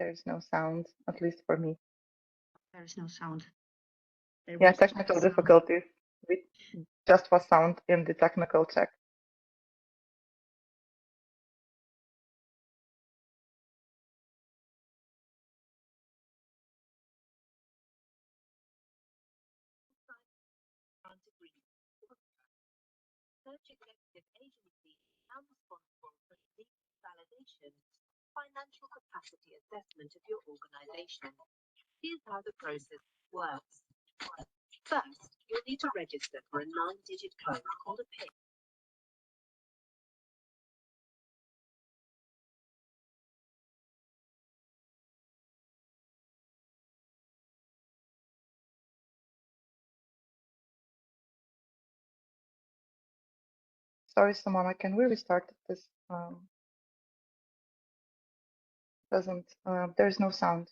There's no sound, at least for me. There's no sound. Yeah, technical difficulties. We just was sound in the technical check. Search executive agency now responsible for legal validation, financial capacity assessment of your organization. Here's how the process works. First, you'll need to register for a 9-digit code called a PIN. Sorry, Samana, can we restart this? There's no sound.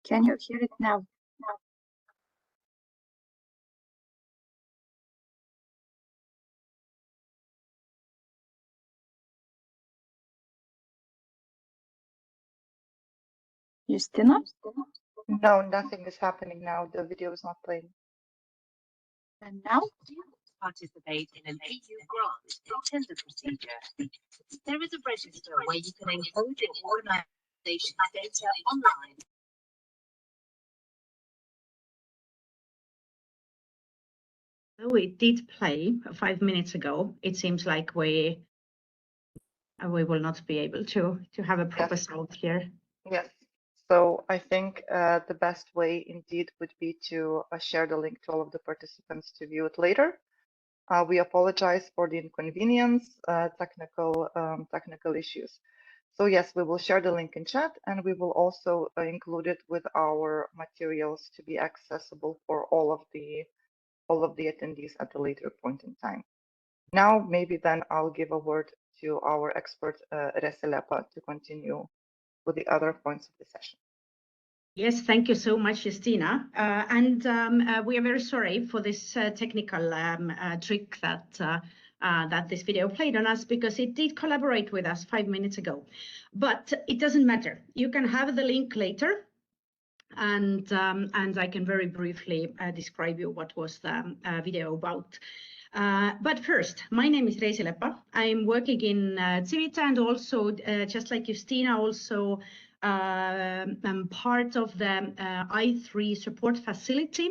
Can you hear it now? Justina? No, nothing is happening now. The video is not playing. And now? Participate in an EU grant or tender procedure. There is a register where you can encode your organization's data online. So it did play 5 minutes ago. It seems like we will not be able to have a proper sound here. Yes. So I think the best way indeed would be to share the link to all of the participants to view it later. We apologize for the inconvenience, technical issues. So yes, we will share the link in chat, and we will also include it with our materials to be accessible for all of the attendees at a later point in time. Now, maybe then I'll give a word to our expert, Reselepa, to continue with the other points of the session. Yes, thank you so much, Justina. We are very sorry for this technical trick that this video played on us, because it did collaborate with us 5 minutes ago. But it doesn't matter. You can have the link later, and I can very briefly describe you what was the video about. But first, my name is Reisi Lepa. I'm working in Civita, and also, just like Justina, also I'm part of the I3 support facility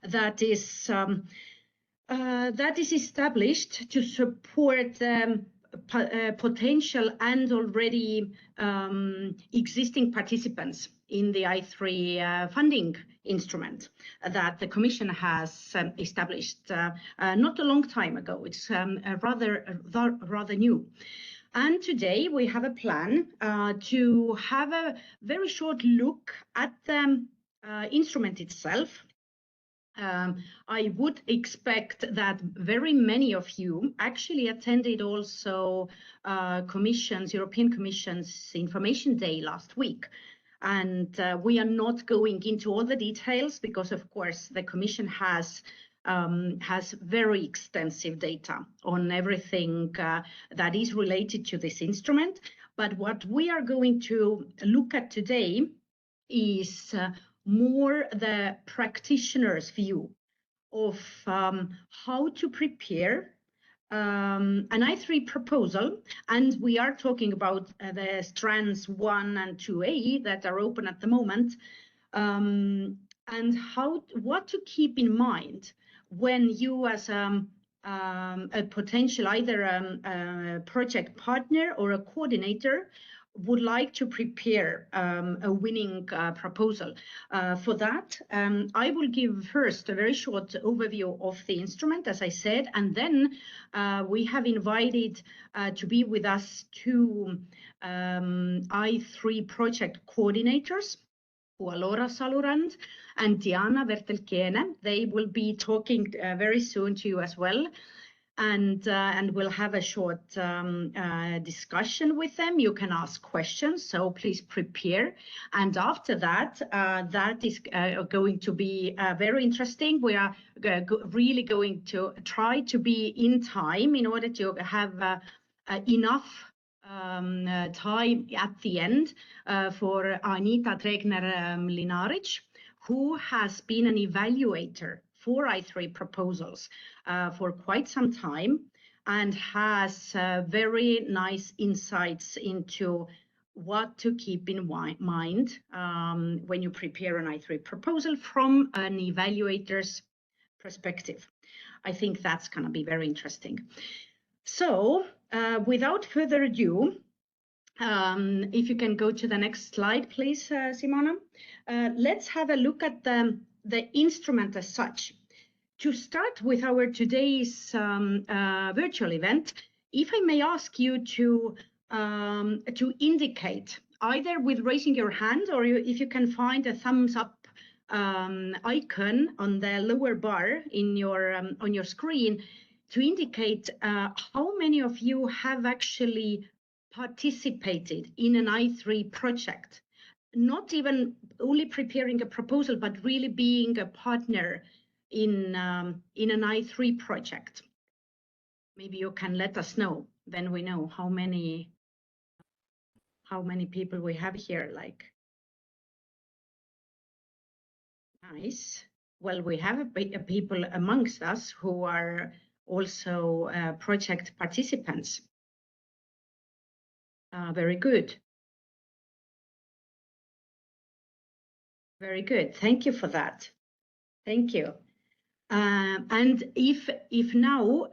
that is established to support potential and already existing participants in the I3 funding instrument that the Commission has established not a long time ago. It's rather new. And today we have a plan to have a very short look at the instrument itself. I would expect that very many of you actually attended also European Commission's Information Day last week. And we are not going into all the details because, of course, the Commission has very extensive data on everything that is related to this instrument. But what we are going to look at today is more the practitioner's view of how to prepare an I3 proposal, and we are talking about the strands 1 and 2A that are open at the moment, and what to keep in mind when you, as a potential either a project partner or a coordinator, would like to prepare a winning proposal. For that, I will give first a very short overview of the instrument, as I said, and then we have invited to be with us 2 I3 project coordinators, Laura Salurand and Diana Vertelkene. They will be talking very soon to you as well. and we'll have a short discussion with them. You can ask questions, so please prepare. And after that, that is going to be very interesting. We are really going to try to be in time in order to have enough time at the end for Anita Tregner-Linaric, who has been an evaluator for i3 proposals for quite some time and has very nice insights into what to keep in mind when you prepare an i3 proposal from an evaluator's perspective. I think that's going to be very interesting. So without further ado, if you can go to the next slide, please, Simona. Let's have a look at the instrument as such. To start with our today's virtual event, if I may ask you to indicate either with raising your hand, or if you can find a thumbs up icon on the lower bar in your on your screen, to indicate how many of you have actually participated in an i3 project, not even only preparing a proposal, but really being a partner in an i3 project. Maybe you can let us know, then we know how many people we have here. Like, nice. Well, we have people amongst us who are also project participants. Very good. Very good. Thank you for that. Thank you. And if now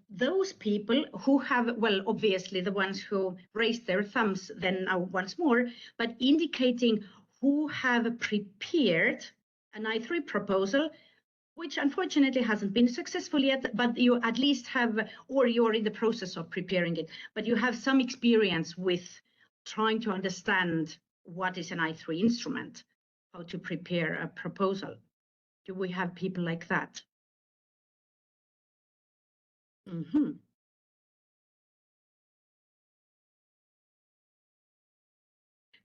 those people who have, well, obviously the ones who raised their thumbs then now once more, but indicating who have prepared an i3 proposal, which unfortunately hasn't been successful yet, but you at least have, or you're in the process of preparing it, but you have some experience with trying to understand what is an i3 instrument, how to prepare a proposal. Do we have people like that? Mm-hmm.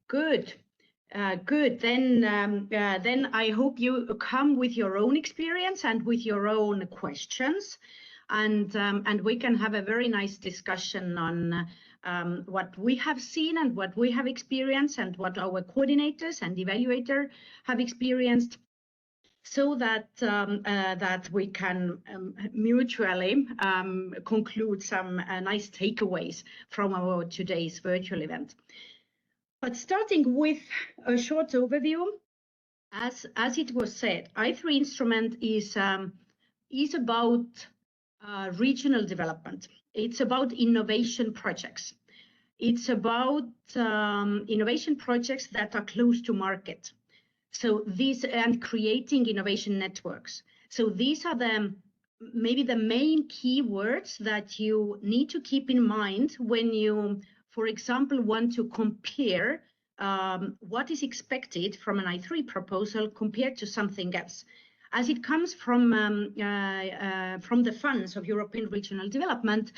Good. Good. Then I hope you come with your own experience and with your own questions, and we can have a very nice discussion on what we have seen and what we have experienced and what our coordinators and evaluator have experienced, so that that we can mutually conclude some nice takeaways from our today's virtual event. But starting with a short overview, as it was said, i3 instrument is about regional development. It's about innovation projects. It's about innovation projects that are close to market. So these, and creating innovation networks. So these are maybe the main keywords that you need to keep in mind when you, for example, want to compare what is expected from an i3 proposal compared to something else. As it comes from the funds of European Regional Development,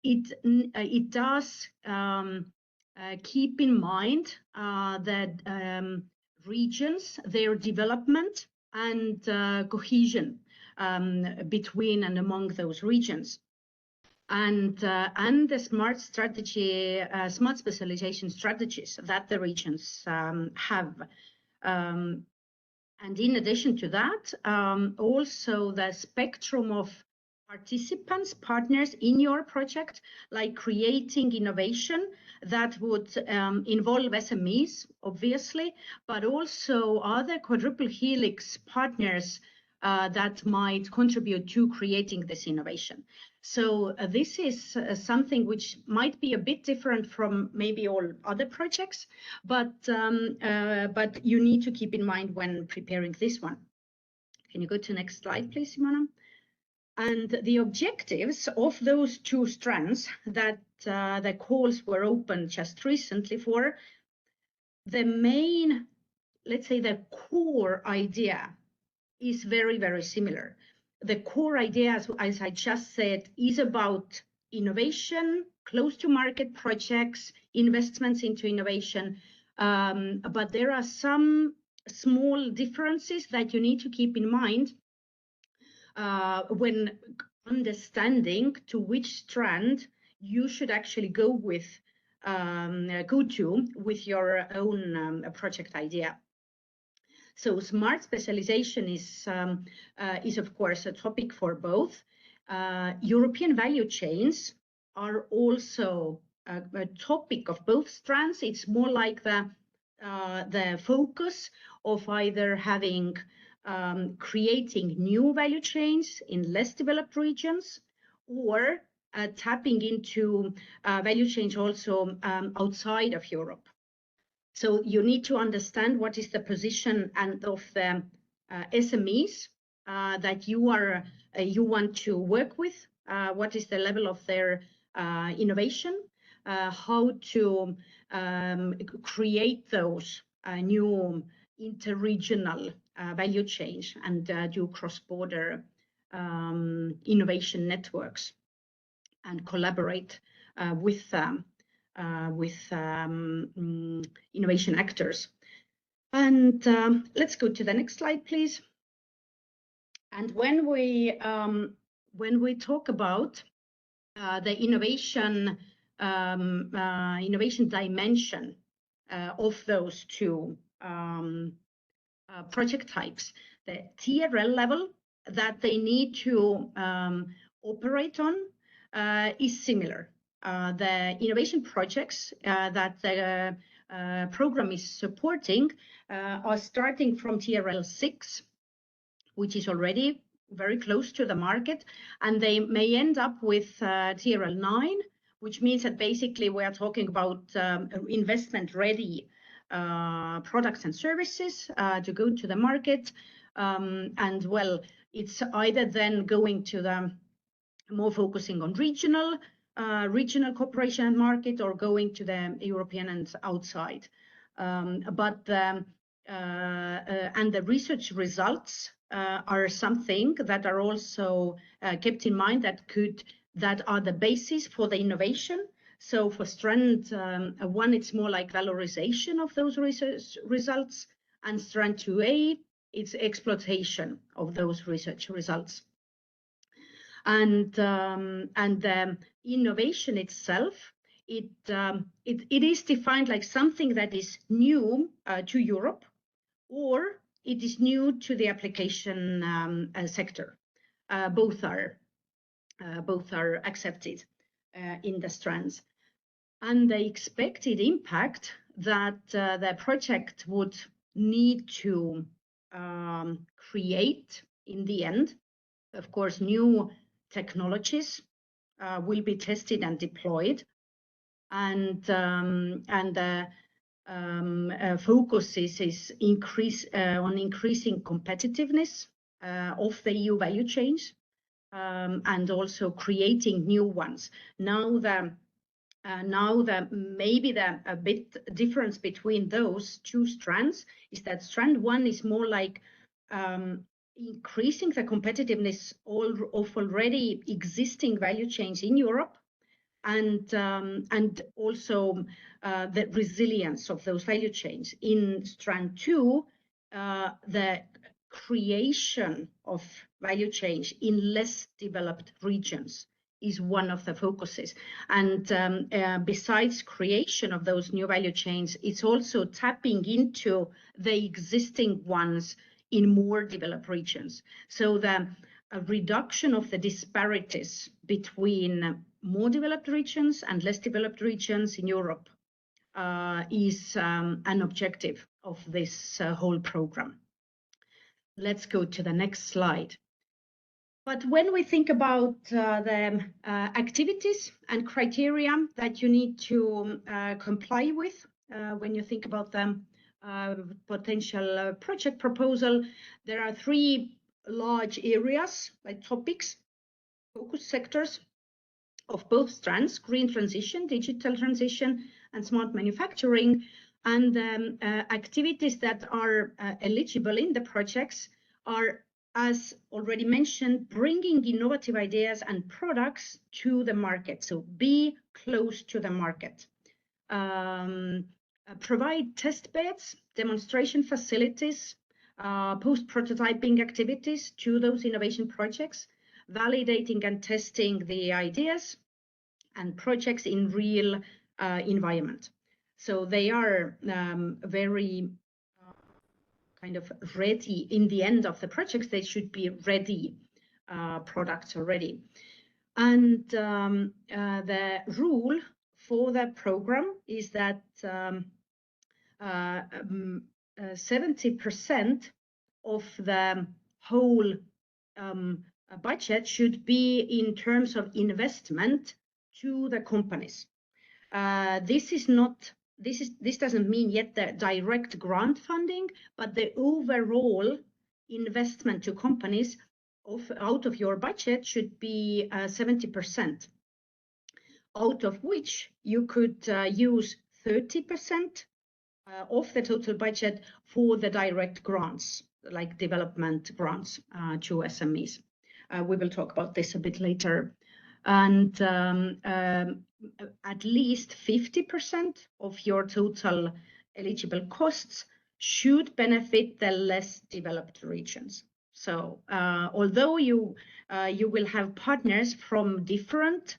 it does keep in mind that regions, their development and cohesion between and among those regions, and the smart specialization strategies that the regions have. And in addition to that, also the spectrum of participants, partners in your project, like creating innovation that would involve SMEs, obviously, but also other quadruple helix partners that might contribute to creating this innovation. So this is something which might be a bit different from maybe all other projects, but you need to keep in mind when preparing this one. Can you go to the next slide, please, Simona? And the objectives of those two strands that the calls were open just recently for, the main, let's say the core idea is very, very similar. the core idea, as I just said, is about innovation, close to market projects, investments into innovation. But there are some small differences that you need to keep in mind when understanding to which strand you should actually go to with your own project idea. So smart specialization is of course a topic for both. European value chains are also a topic of both strands. It's more like the focus of either having creating new value chains in less developed regions, or tapping into value chains also outside of Europe. So you need to understand what is the position and of the SMEs that you want to work with. What is the level of their innovation? How to create those new interregional value chains and do cross-border innovation networks and collaborate with innovation actors. And let's go to the next slide, please. And when we talk about the innovation dimension of those two project types, the TRL level that they need to operate on is similar. The innovation projects that the program is supporting are starting from TRL 6, which is already very close to the market, and they may end up with TRL 9, which means that basically we are talking about investment-ready products and services to go to the market. And well, it's either then going to the more focusing on regional cooperation and market, or going to the European and outside. And the research results are something that are also kept in mind that are the basis for the innovation. So for strand 1, it's more like valorization of those research results, and strand 2A, it's exploitation of those research results. And the innovation itself, it is defined like something that is new to Europe, or it is new to the application sector. Both are accepted in the strands. And the expected impact that the project would need to create in the end, of course, new technologies will be tested and deployed, and the focus is on increasing competitiveness of the EU value chains, and also creating new ones. Now maybe a bit difference between those two strands is that strand 1 is more like increasing the competitiveness of already existing value chains in Europe, and also the resilience of those value chains. In strand 2, the creation of value chains in less developed regions is one of the focuses. And besides creation of those new value chains, it's also tapping into the existing ones in more developed regions. So the reduction of the disparities between more developed regions and less developed regions in Europe is an objective of this whole program. Let's go to the next slide. But when we think about the activities and criteria that you need to comply with when you think about the potential project proposal, there are 3 large areas, like topics, focus sectors of both strands: green transition, digital transition, and smart manufacturing. And activities that are eligible in the projects are as already mentioned, bringing innovative ideas and products to the market. So be close to the market. Provide test beds, demonstration facilities, post-prototyping activities to those innovation projects, validating and testing the ideas and projects in real environment. So they are very kind of ready in the end of the projects. They should be ready products already. And the rule for the program is that 70% of the whole budget should be in terms of investment to the companies. This doesn't mean yet the direct grant funding, but the overall investment to companies out of your budget should be 70%, out of which you could use 30% of the total budget for the direct grants, like development grants to SMEs. We will talk about this a bit later. And at least 50% of your total eligible costs should benefit the less developed regions. So although you will have partners from different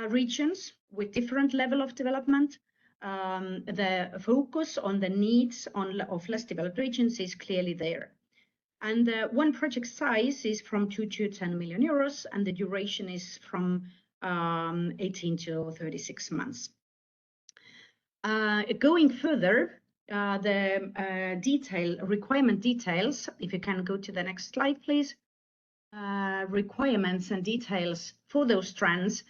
regions with different level of development, the focus on the needs of less developed regions is clearly there. And one project size is from 2 to 10 million euros, and the duration is from 18 to 36 months. Going further, the requirement details, if you can go to the next slide, please. Requirements and details for those strands.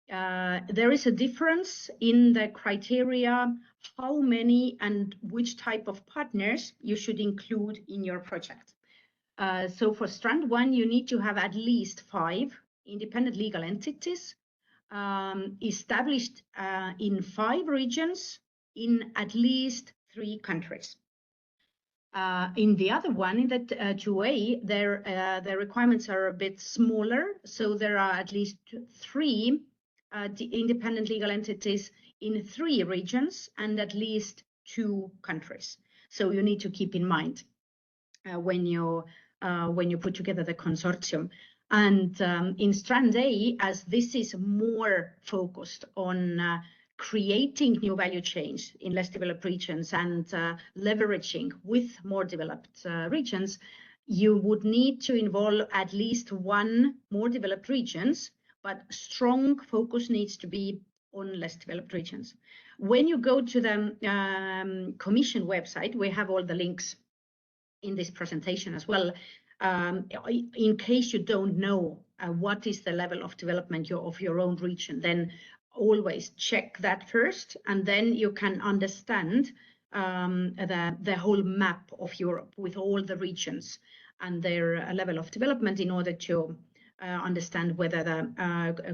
There is a difference in the criteria, how many and which type of partners you should include in your project. So for strand 1, you need to have at least 5 independent legal entities established in 5 regions in at least 3 countries. In the other one, in that 2A, the requirements are a bit smaller. So there are at least 3 independent legal entities in 3 regions and at least 2 countries. So you need to keep in mind when you put together the consortium. And in Strand A, as this is more focused on creating new value chains in less developed regions and leveraging with more developed regions, you would need to involve at least 1 more developed regions, but strong focus needs to be on less developed regions. When you go to the Commission website, we have all the links in this presentation as well. In case you don't know what is the level of development of your own region, then always check that first, and then you can understand the whole map of Europe with all the regions and their level of development in order to understand whether the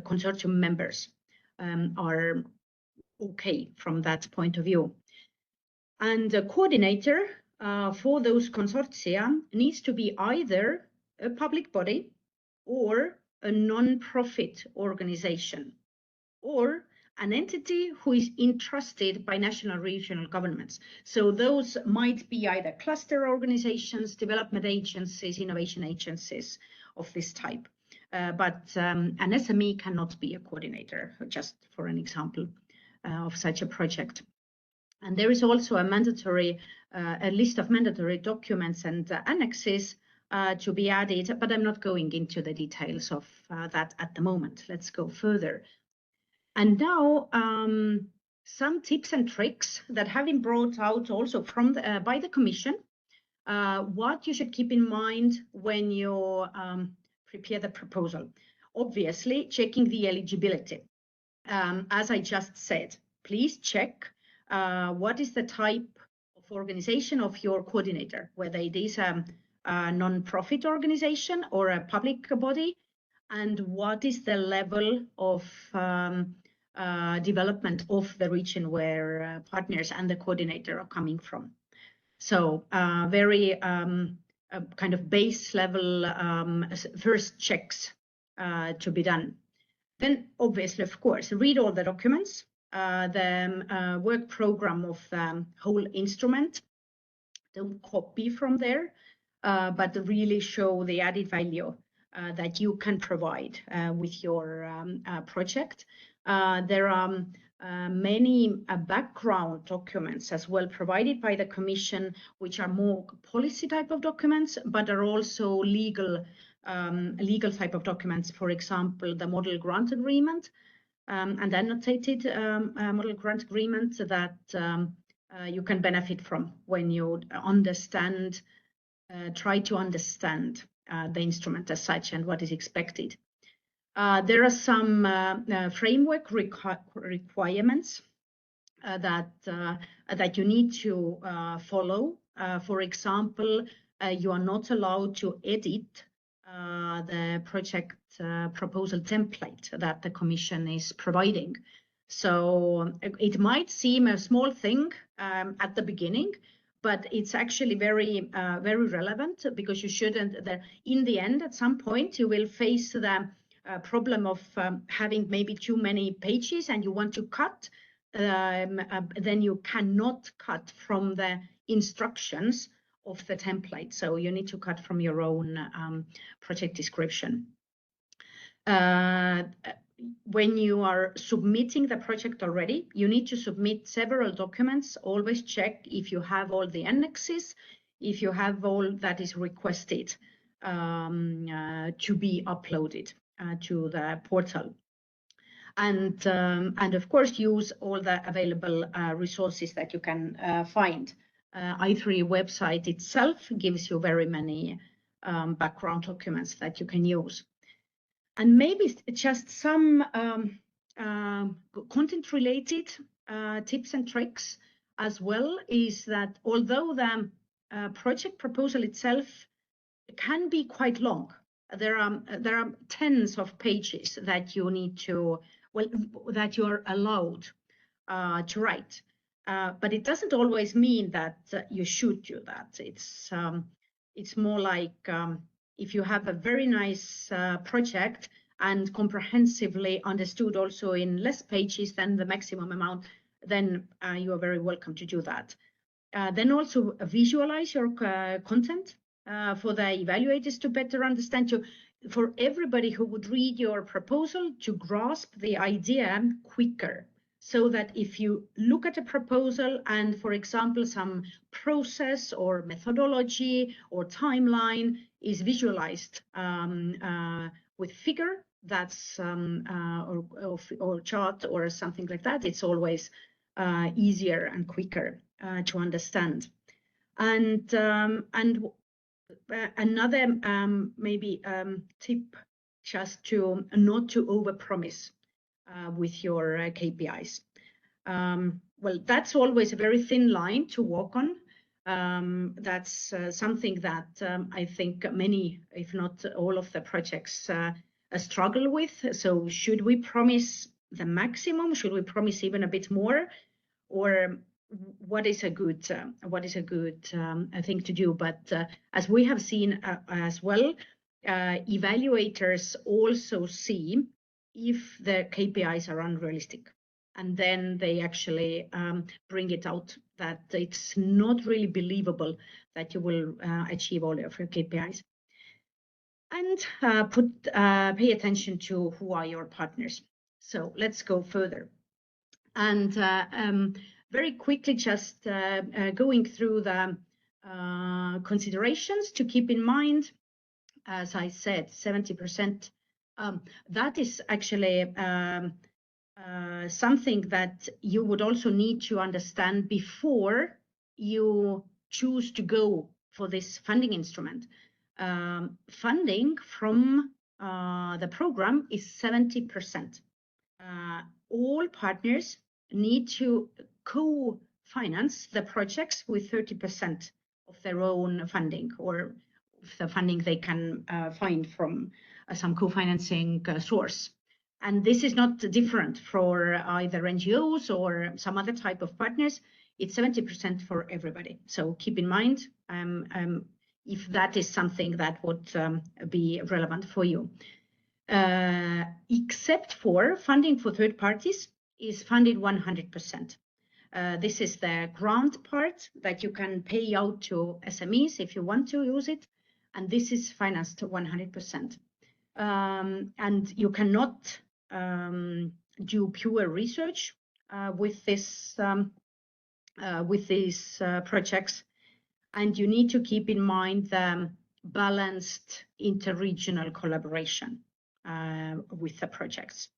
consortium members are okay from that point of view. And a coordinator for those consortia needs to be either a public body or a non-profit organization, or an entity who is entrusted by national regional governments. So those might be either cluster organizations, development agencies, innovation agencies of this type. But an SME cannot be a coordinator, just for an example of such a project. And there is also a list of mandatory documents and annexes to be added, but I'm not going into the details of that at the moment. Let's go further. And now some tips and tricks that have been brought out also from by the Commission, what you should keep in mind when you prepare the proposal. Obviously, checking the eligibility. As I just said, please check what is the type of organization of your coordinator, whether it is a non-profit organization or a public body, and what is the level of development of the region where partners and the coordinator are coming from. So very kind of base level first checks to be done. Then obviously, of course, read all the documents, the work program of the whole instrument. Don't copy from there, but really show the added value that you can provide with your project. There are many background documents as well provided by the Commission, which are more policy type of documents, but are also legal type of documents. For example, the model grant agreement and annotated model grant agreement that you can benefit from when you understand, try to understand the instrument as such and what is expected. There are some framework requirements that you need to follow. For example, you are not allowed to edit the project proposal template that the Commission is providing. So it might seem a small thing at the beginning, but it's actually very relevant, because you shouldn't. In the end, at some point, you will face the problem of having maybe too many pages and you want to cut. Then you cannot cut from the instructions of the template. So you need to cut from your own project description. When you are submitting the project already, you need to submit several documents. Always check if you have all the annexes, if you have all that is requested to be uploaded to the portal. And of course, use all the available resources that you can find. i3 website itself gives you very many background documents that you can use. And maybe just some content-related tips and tricks as well is that although the project proposal itself can be quite long, there are tens of pages that you need to, well, that you are allowed to write. But it doesn't always mean that you should do that. It's more like if you have a very nice project and comprehensively understood also in less pages than the maximum amount, then you are very welcome to do that. Then also visualize your content for the evaluators to better understand you, for everybody who would read your proposal to grasp the idea quicker. So that if you look at a proposal and, for example, some process or methodology or timeline is visualized with figure, that's or chart or something like that, it's always easier and quicker to understand. And another maybe tip, just to not to overpromise with your KPIs. Well, that's always a very thin line to walk on. That's something that I think many, if not all of the projects struggle with. So should we promise the maximum? Should we promise even a bit more? Or what is a good thing to do? But as we have seen as well, evaluators also see if the KPIs are unrealistic, and then they actually bring it out that it's not really believable that you will achieve all of your KPIs. And pay attention to who are your partners. So let's go further. And very quickly, just going through the considerations to keep in mind. As I said, 70%. That is actually something that you would also need to understand before you choose to go for this funding instrument. Funding from the program is 70%. All partners need to co-finance the projects with 30% of their own funding, or the funding they can find from some co-financing source. And this is not different for either NGOs or some other type of partners. It's 70% for everybody. So keep in mind, if that is something that would be relevant for you. Except for funding for third parties is funded 100%. This is the grant part that you can pay out to SMEs if you want to use it, and this is financed 100%. And you cannot do pure research with these projects, and you need to keep in mind the balanced interregional collaboration with the projects.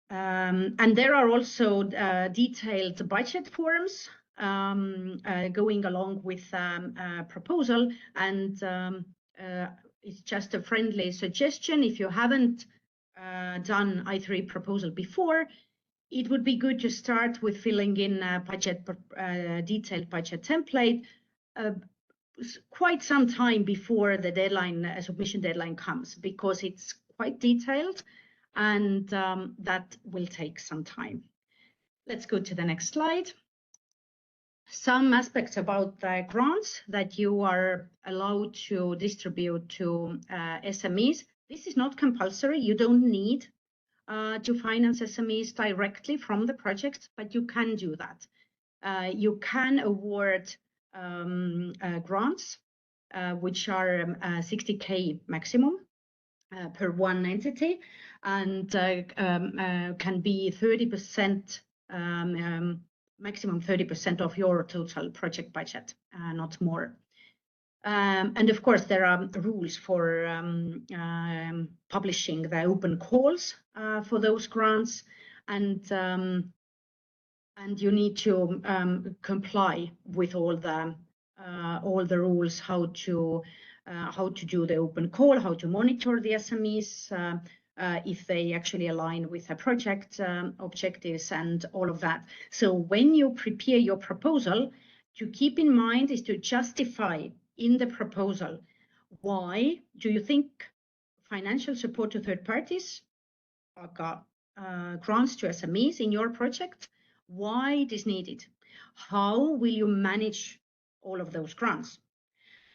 And there are also detailed budget forms going along with a proposal, and it's just a friendly suggestion. If you haven't done I3 proposal before, it would be good to start with filling in a detailed budget template quite some time before the deadline, submission deadline comes, because it's quite detailed, and that will take some time. Let's go to the next slide. Some aspects about the grants that you are allowed to distribute to SMEs. This is not compulsory. You don't need to finance SMEs directly from the project, but you can do that. You can award grants, which are 60K maximum per one entity, and can be 30%, maximum 30% of your total project budget, not more. And of course, there are rules for publishing the open calls for those grants, and you need to comply with all the rules, how to do the open call, how to monitor the SMEs, if they actually align with the project objectives, and all of that. So when you prepare your proposal, to keep in mind is to justify in the proposal, why do you think financial support to third parties, grants to SMEs in your project, why it is needed? How will you manage all of those grants?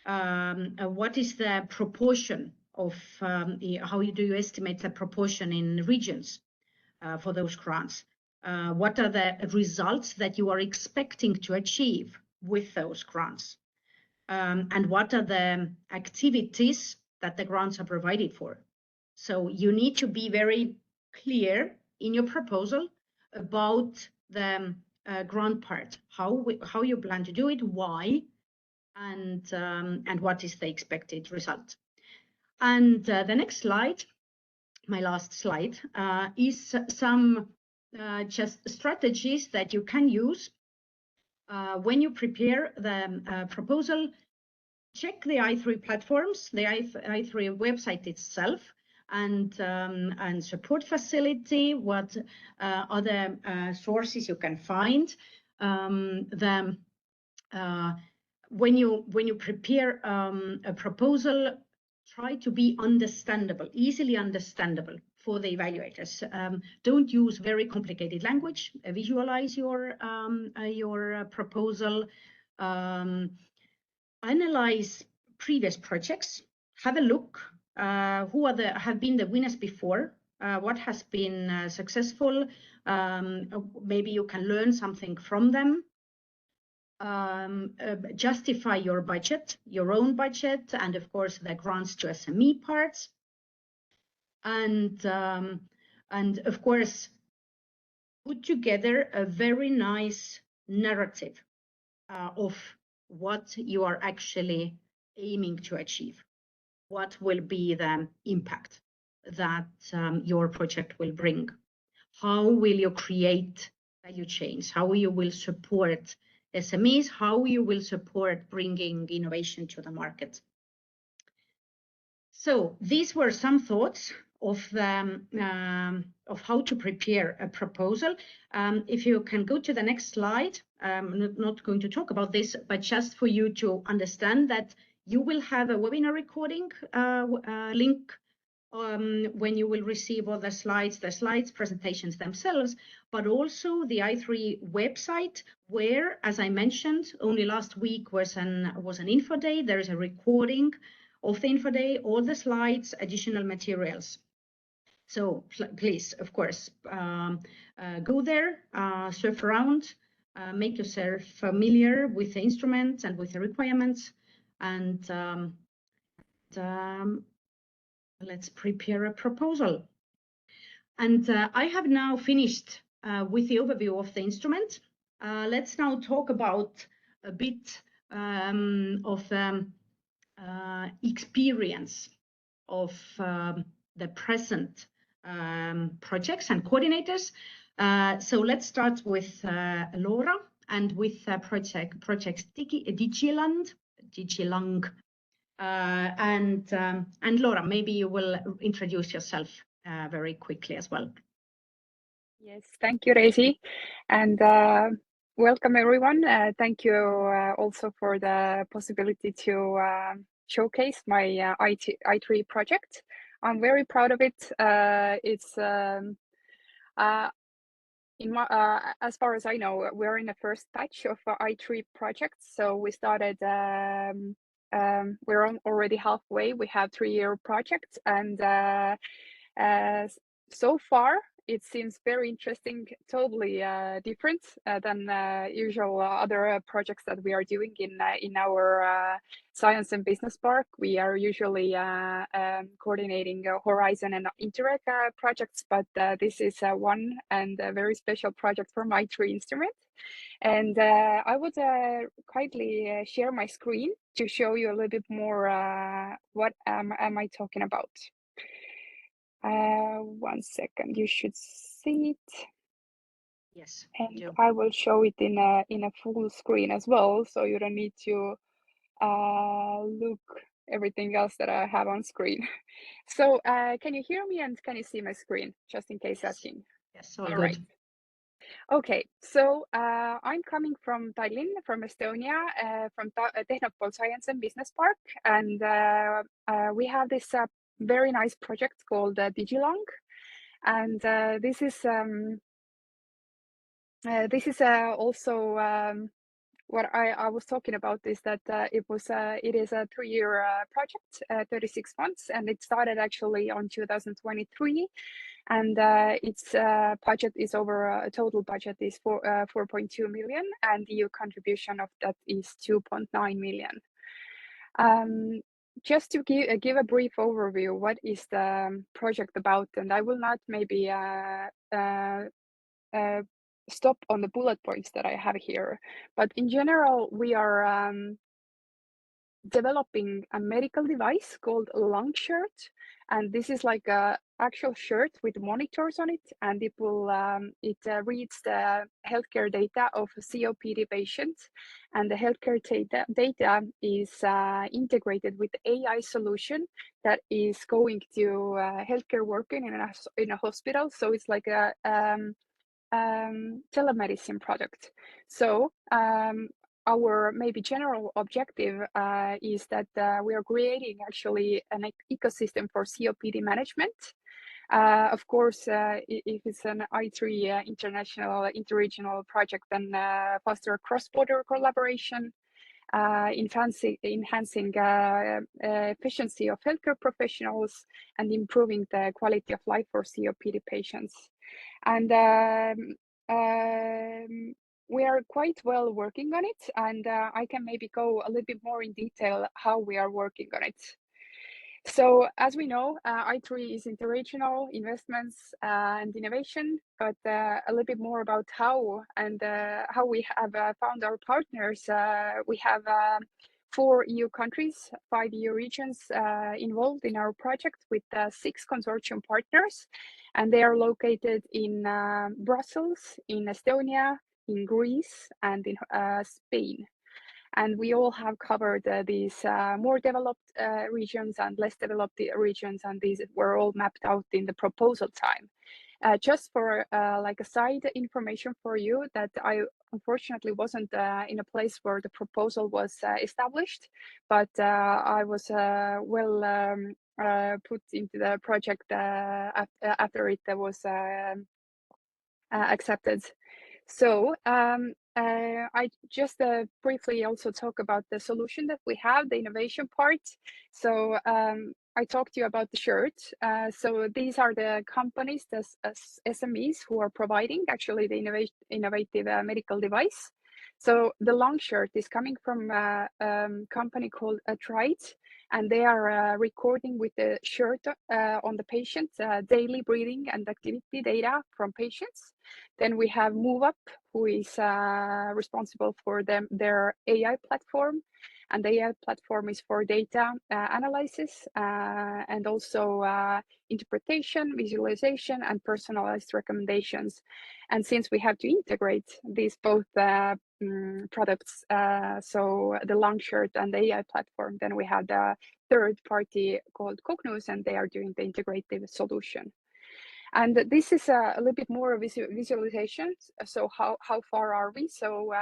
What is the proportion of, how do you estimate the proportion in regions for those grants? What are the results that you are expecting to achieve with those grants? And what are the activities that the grants are provided for? So you need to be very clear in your proposal about the grant part, how you plan to do it, why, and what is the expected result. And the next slide, my last slide, is some just strategies that you can use when you prepare the proposal. Check the I3 platforms, the I3 website itself, and support facility, what other sources you can find. When you prepare a proposal, try to be understandable, easily understandable for the evaluators. Don't use very complicated language. Visualize your proposal. Analyze previous projects. Have a look. Who have been the winners before? What has been successful? Maybe you can learn something from them. Justify your budget, your own budget, and of course the grants to SME parts. And of course, put together a very nice narrative of what you are actually aiming to achieve. What will be the impact that your project will bring? How will you create value chains? How you will support SMEs? How you will support bringing innovation to the market? So these were some thoughts of how to prepare a proposal. If you can go to the next slide, I'm not going to talk about this, but just for you to understand that you will have a webinar recording link when you will receive all the slides presentations themselves, but also the i3 website, where, as I mentioned, only last week was an info day. There is a recording of the info day, all the slides, additional materials. So please, of course, go there, surf around, make yourself familiar with the instruments and with the requirements, and let's prepare a proposal. And I have now finished with the overview of the instrument. Let's now talk about a bit of experience of the present projects and coordinators. So let's start with Laura and with projects Digilung. And Laura, maybe you will introduce yourself very quickly as well. Yes, thank you, Reisi, and welcome everyone. Thank you also for the possibility to showcase my i3 project. I'm very proud of it. It's as far as I know, we're in the first batch of i3 projects. So we started. We're already halfway. We have 3-year projects, and so far it seems very interesting, totally different than usual other projects that we are doing in our Science and Business Park. We are usually coordinating Horizon and Interreg projects, but this is one and a very special project for my i3 instrument. And I would kindly share my screen to show you a little bit more what am I talking about. 1 second, you should see it. Yes. And I will show it in a full screen as well, so you don't need to look everything else that I have on screen. So can you hear me and can you see my screen, just in case asking? Yes, all good. right. Okay, so I'm coming from Tallinn, from Estonia, from Tehnopol Science and Business Park, and we have this very nice project called Digilung, and this is also what I was talking about is that it is a 3-year project, 36 months, and it started actually on 2023, and its budget is over total budget is 4.2 million, and EU contribution of that is 2.9 million. Just to give a brief overview, what is the project about, and I will not maybe stop on the bullet points that I have here, but in general, we are developing a medical device called a lung shirt, and this is like a actual shirt with monitors on it, and it will reads the healthcare data of COPD patients, and the healthcare data is integrated with the AI solution that is going to healthcare working in a hospital. So it's like a telemedicine product. So our maybe general objective is that we are creating actually an ecosystem for COPD management. Of course, if it's an i3 international interregional project, then foster cross-border collaboration, enhancing efficiency of healthcare professionals, and improving the quality of life for COPD patients. And we are quite well working on it, and I can maybe go a little bit more in detail how we are working on it. So as we know, i3 is interregional investments and innovation, but a little bit more about how and how we have found our partners. We have 4 EU countries, 5 EU regions involved in our project with 6 consortium partners, and they are located in Brussels, in Estonia, in Greece, and in Spain. And we all have covered these more developed regions and less developed regions, and these were all mapped out in the proposal time. Just for like a side information for you, that I unfortunately wasn't in a place where the proposal was established, but I was well put into the project after it was accepted. So I just briefly also talk about the solution that we have, the innovation part. So I talked to you about the shirt. So these are the companies, the SMEs who are providing actually the innovative medical device. So the long shirt is coming from a company called Trite, and they are recording with the shirt on the patient daily breathing and activity data from patients. Then we have MoveUp, who is responsible for their AI platform. And the AI platform is for data analysis and also interpretation, visualization, and personalized recommendations. And since we have to integrate these both products, so the long shirt and the AI platform, then we have the third party called Cognus, and they are doing the integrative solution. And this is a little bit more visualization. So how far are we? So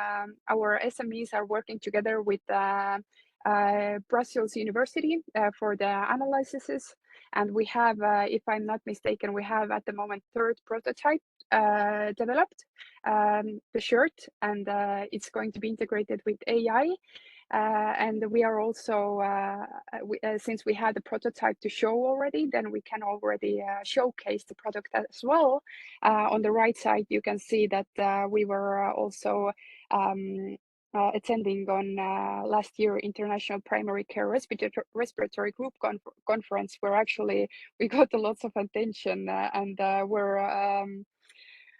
our SMEs are working together with Brussels University for the analyses. And we have, if I'm not mistaken, we have at the moment third prototype developed, the shirt, and it's going to be integrated with AI. And we are also, since we had the prototype to show already, then we can already showcase the product as well. On the right side, you can see that we were also attending on last year International Primary Care Respiratory Group conference, where actually we got lots of attention and were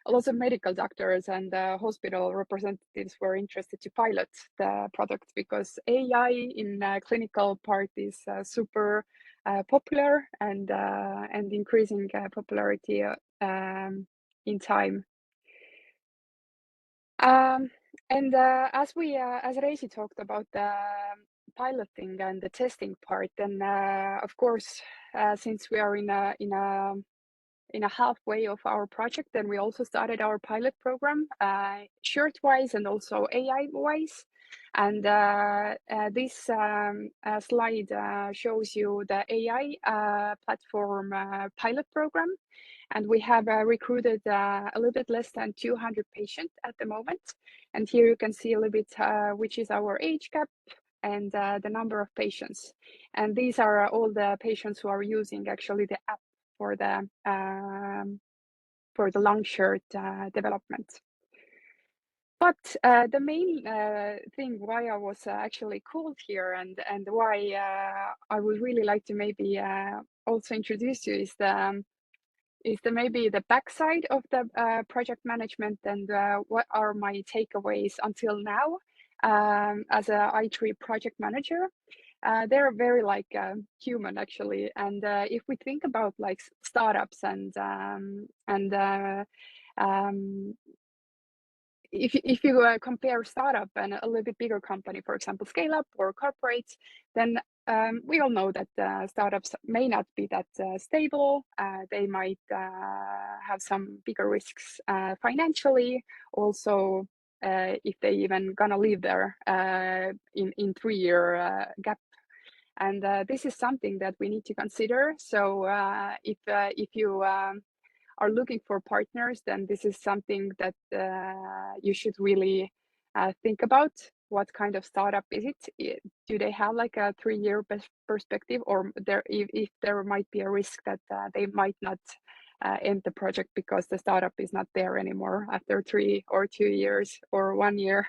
lots of medical doctors and hospital representatives were interested to pilot the product, because AI in clinical part is super popular and increasing popularity in time. And as Reisi talked about the piloting and the testing part, then of course, since we are in a halfway of our project, then we also started our pilot program, shirt-wise and also AI-wise. And this slide shows you the AI platform pilot program. And we have recruited a little bit less than 200 patients at the moment. And here you can see a little bit which is our age gap and the number of patients. And these are all the patients who are using actually the app for the long shirt development. But the main thing why I was actually called here and why I would really like to maybe also introduce you is maybe the backside of the project management and what are my takeaways until now as a I3 project manager. They're very like human actually, and if we think about like startups and if you compare startup and a little bit bigger company, for example, scale up or corporate, then we all know that startups may not be that stable. They might have some bigger risks financially. Also, if they even gonna live there in 3-year gap. And this is something that we need to consider. So if you are looking for partners, then this is something that you should really think about. What kind of startup is it? Do they have like a 3-year perspective, or if there might be a risk that they might not end the project because the startup is not there anymore after 3 or 2 years or 1 year?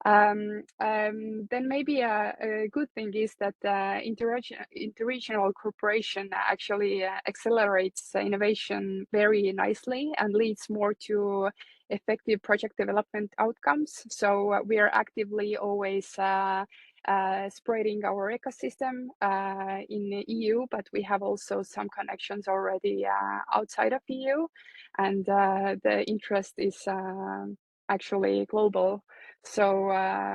Then maybe a good thing is that interregional cooperation actually accelerates innovation very nicely and leads more to effective project development outcomes. So we are actively always spreading our ecosystem in the EU, but we have also some connections already outside of EU, and the interest is actually global. So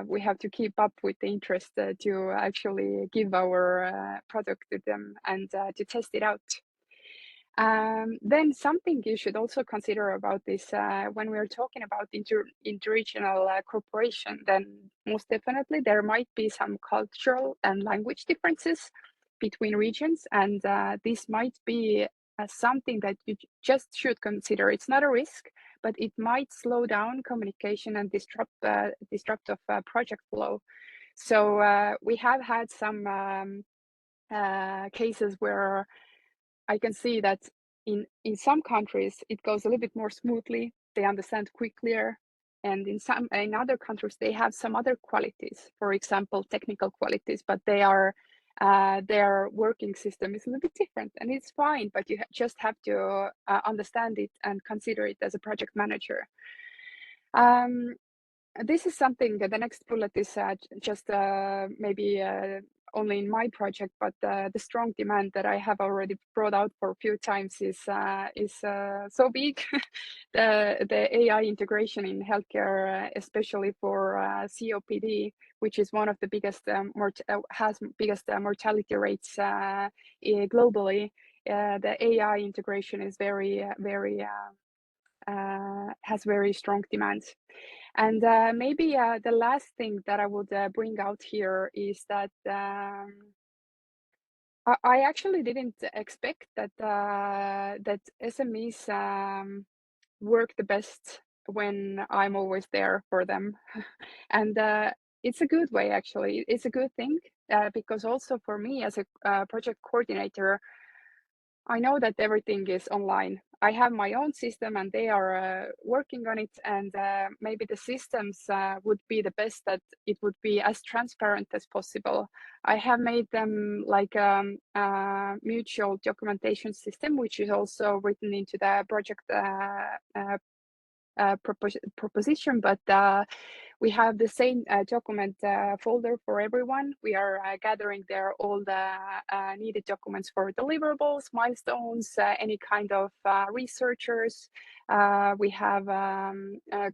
we have to keep up with the interest to actually give our product to them and to test it out. Then something you should also consider about this when we're talking about interregional cooperation, then most definitely there might be some cultural and language differences. between regions, and this might be something that you just should consider. It's not a risk, but it might slow down communication and disrupt project flow. So we have had some cases where I can see that in some countries it goes a little bit more smoothly. They understand quicker, and in other countries they have some other qualities, for example, technical qualities, but their working system is a little bit different, and it's fine. But you just have to understand it and consider it as a project manager. This is something. The next bullet is just maybe only in my project, but the strong demand that I have already brought out for a few times is so big. the AI integration in healthcare, especially for COPD, which is one of the biggest has biggest mortality rates globally. The AI integration is has very strong demands. And maybe the last thing that I would bring out here is that I actually didn't expect that that SMEs work the best when I'm always there for them, and it's a good way. Actually, it's a good thing because also for me as a project coordinator, I know that everything is online. I have my own system and they are working on it, and maybe the systems would be the best that it would be as transparent as possible. I have made them like a mutual documentation system, which is also written into the project proposition, but we have the same document folder for everyone. We are gathering there all the needed documents for deliverables, milestones, any kind of researchers. We have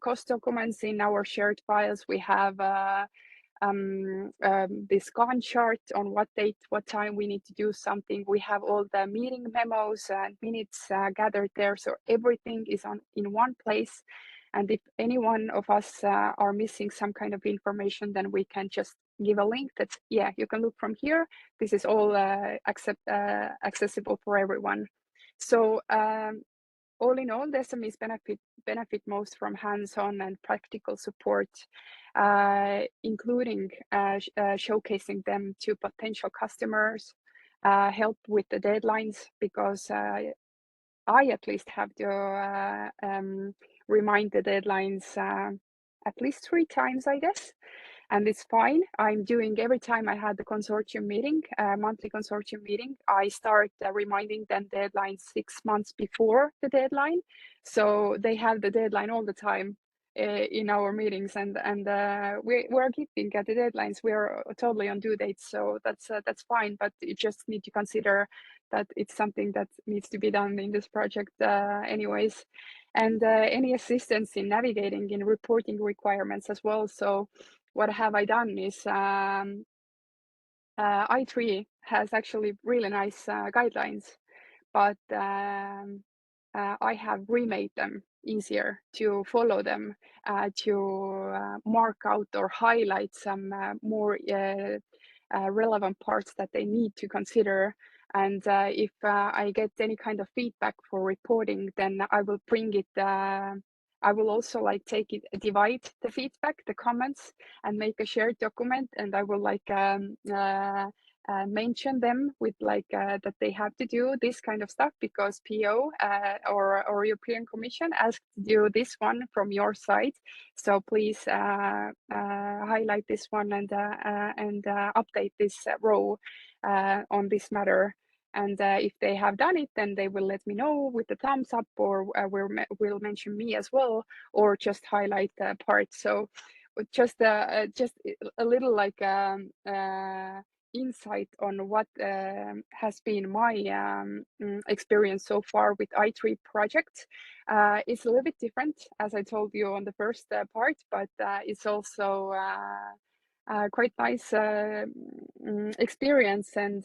cost documents in our shared files. We have this Gantt chart on what date, what time we need to do something. We have all the meeting memos and minutes gathered there. So everything is in one place. And if any one of us are missing some kind of information, then we can just give a link that, yeah, you can look from here. This is all accessible for everyone. So all in all, the SMEs benefit most from hands-on and practical support, including showcasing them to potential customers, help with the deadlines, because I at least have to remind the deadlines at least 3 times, I guess. And it's fine. I'm doing every time I had the consortium meeting, monthly consortium meeting, I start reminding them deadlines 6 months before the deadline. So they have the deadline all the time in our meetings, and we're keeping at the deadlines. We're totally on due dates, so that's fine. But you just need to consider that it's something that needs to be done in this project anyways. And any assistance in navigating in reporting requirements as well. So what have I done is I3 has actually really nice guidelines, but I have remade them easier to follow them, to mark out or highlight some more relevant parts that they need to consider. And if I get any kind of feedback for reporting, then I will bring it. I will also like divide the feedback, the comments, and make a shared document. And I will like mention them with like that they have to do this kind of stuff because PO or European Commission asked to do this one from your side. So please highlight this one and update this row on this matter. And if they have done it, then they will let me know with the thumbs up, or will mention me as well, or just highlight the part. So just a little like insight on what has been my experience so far with I3 project. It's a little bit different, as I told you on the first part, but it's also quite nice experience, and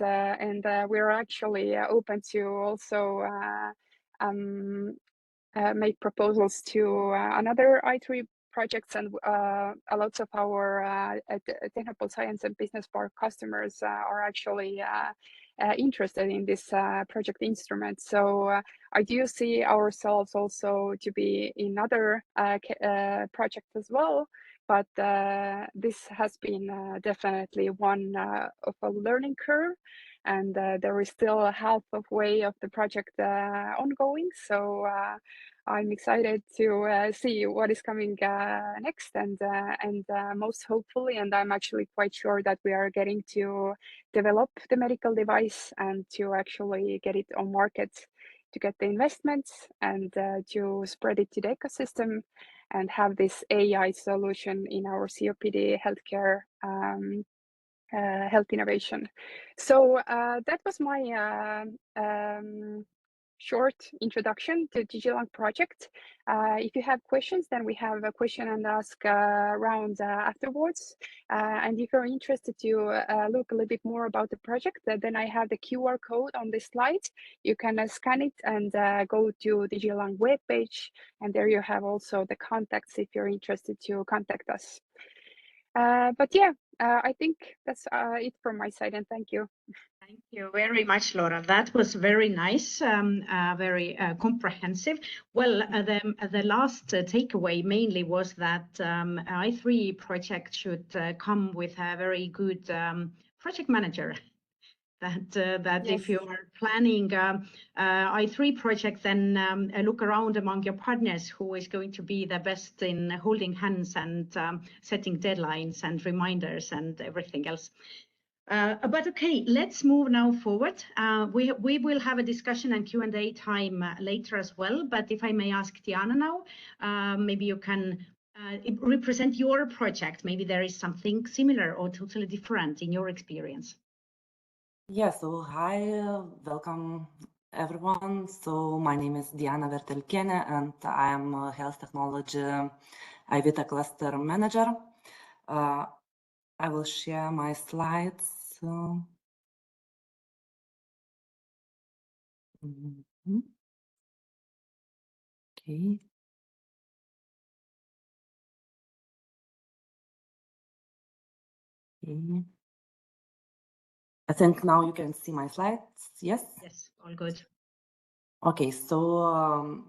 we're actually open to also make proposals to another I3 projects, and a lot of our technical science and business park customers are actually interested in this project instrument. So I do see ourselves also to be in other projects as well. But this has been definitely one of a learning curve, and there is still half of way of the project ongoing. So I'm excited to see what is coming next, and most hopefully, and I'm actually quite sure that we are getting to develop the medical device and to actually get it on market, to get the investments and to spread it to the ecosystem and have this AI solution in our COPD healthcare health innovation. So that was my short introduction to DigiLang project. If you have questions, then we have a question and ask round afterwards. And if you're interested to look a little bit more about the project, then I have the QR code on this slide. You can scan it and go to the DigiLang webpage, and there you have also the contacts if you're interested to contact us. But yeah, I think that's it from my side, and thank you. Thank you very much, Laura. That was very nice, very comprehensive. Well, the last takeaway mainly was that I3 project should come with a very good project manager. That Yes. if you are planning I3 project, then look around among your partners who is going to be the best in holding hands and setting deadlines and reminders and everything else. But okay, let's move now forward. We will have a discussion and Q&A time later as well. But if I may ask Diana now, maybe you can represent your project. Maybe there is something similar or totally different in your experience. Yeah, so hi, welcome everyone. So my name is Diana Vertelkiene and I am a health technology evaluator cluster manager. I will share my slides. Okay. Okay. I think now you can see my slides. Yes? Yes, all good. Okay, so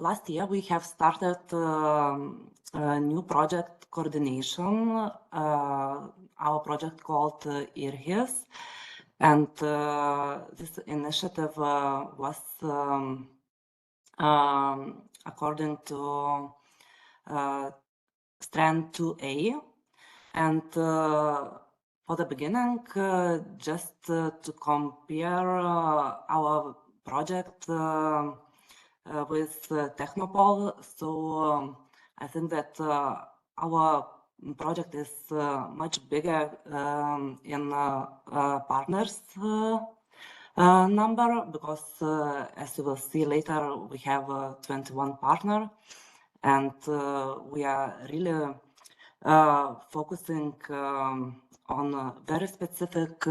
last year we have started a new project coordination, our project called IRHIS, and this initiative was according to Strand 2A, and for the beginning, just to compare our project with Technopol. So I think that our project is much bigger in partners number, because as you will see later, we have 21 partners, and we are really focusing on a very specific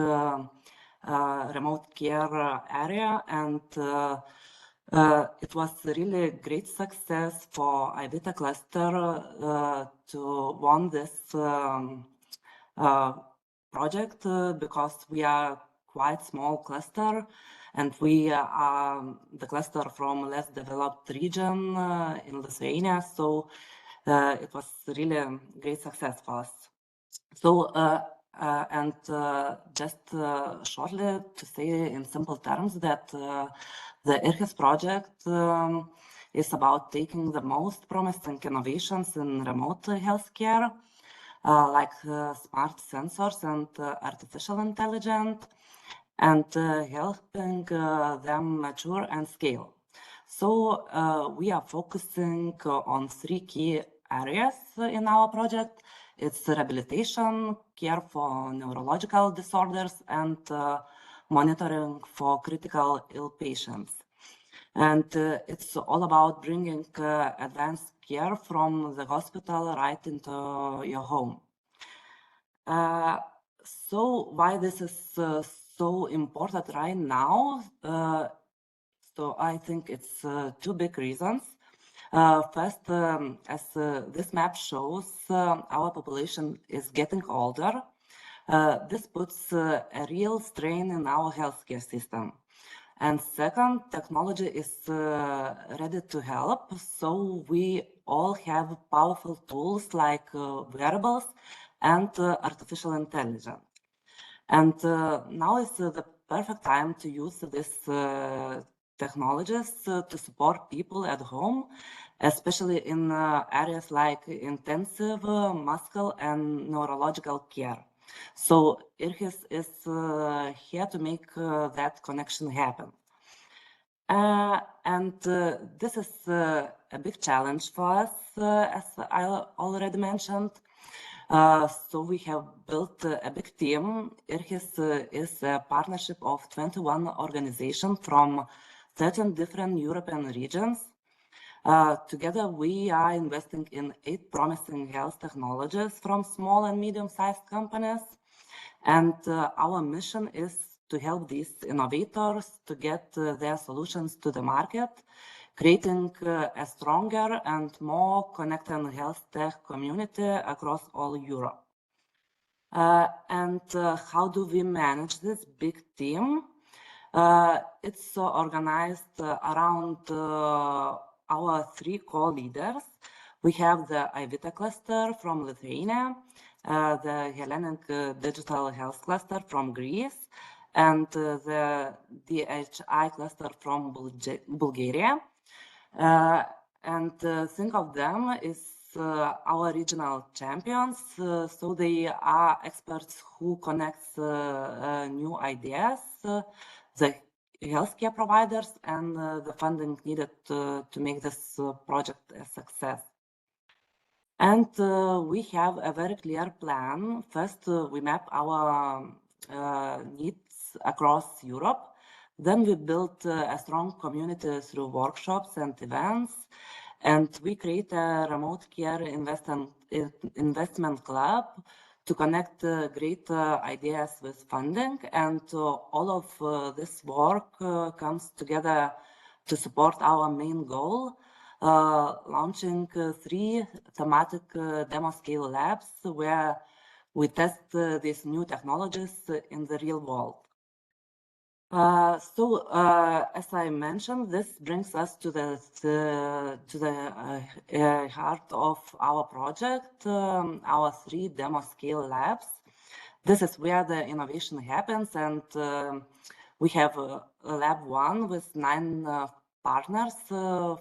remote care area, and it was really great success for iVita cluster to won this project because we are quite small cluster, and we are the cluster from less developed region in Lithuania. So it was really a great success for us. So and just shortly to say in simple terms that the IRHIS project is about taking the most promising innovations in remote healthcare, like smart sensors and artificial intelligence, and helping them mature and scale. So we are focusing on 3 key areas in our project. It's rehabilitation, care for neurological disorders, and monitoring for critical ill patients. And it's all about bringing advanced care from the hospital right into your home. So why this is so important right now? So I think it's 2 big reasons. First, as this map shows, our population is getting older. This puts a real strain in our healthcare system. And second, technology is ready to help. So we all have powerful tools like wearables and artificial intelligence. And now is the perfect time to use these technologies to support people at home, especially in areas like intensive muscle and neurological care. So IRHIS is here to make that connection happen. And this is a big challenge for us, as I already mentioned. So we have built a big team. IRHIS is a partnership of 21 organizations from 13 different European regions. Together, we are investing in 8 promising health technologies from small and medium-sized companies. And our mission is to help these innovators to get their solutions to the market, creating a stronger and more connected health tech community across all Europe. And how do we manage this big team? It's organized around our 3 core leaders. We have the IVITA cluster from Lithuania, the Hellenic Digital Health Cluster from Greece, and the DHI cluster from Bulgaria. And think of them as our regional champions. So they are experts who connect new ideas, the healthcare providers, and the funding needed to make this project a success. And we have a very clear plan. First, we map our needs across Europe. Then we built a strong community through workshops and events. And we create a remote care investment club to connect great ideas with funding. And all of this work comes together to support our main goal, launching 3 thematic demo scale labs where we test these new technologies in the real world. As I mentioned, this brings us to the heart of our project, our 3 demo scale labs. This is where the innovation happens, and we have lab 1 with 9 partners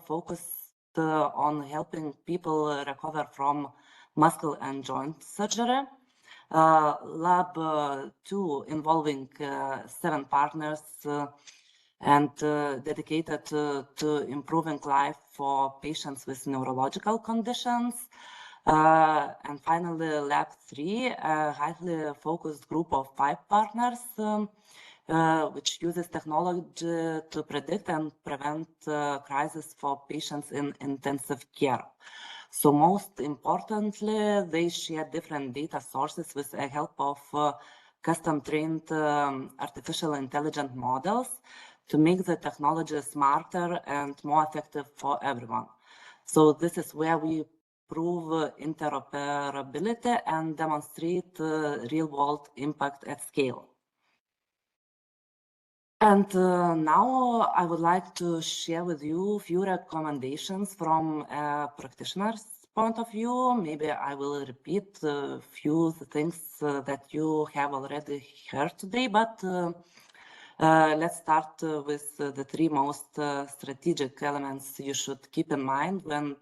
focused on helping people recover from muscle and joint surgery. Lab 2 involving 7 partners and dedicated to improving life for patients with neurological conditions. And finally, Lab 3, a highly focused group of 5 partners, which uses technology to predict and prevent crises for patients in intensive care. So most importantly, they share different data sources with the help of custom-trained artificial intelligence models to make the technology smarter and more effective for everyone. So this is where we prove interoperability and demonstrate real-world impact at scale. And now I would like to share with you a few recommendations from a practitioner's point of view. Maybe I will repeat a few things that you have already heard today, but let's start with the 3 most strategic elements you should keep in mind when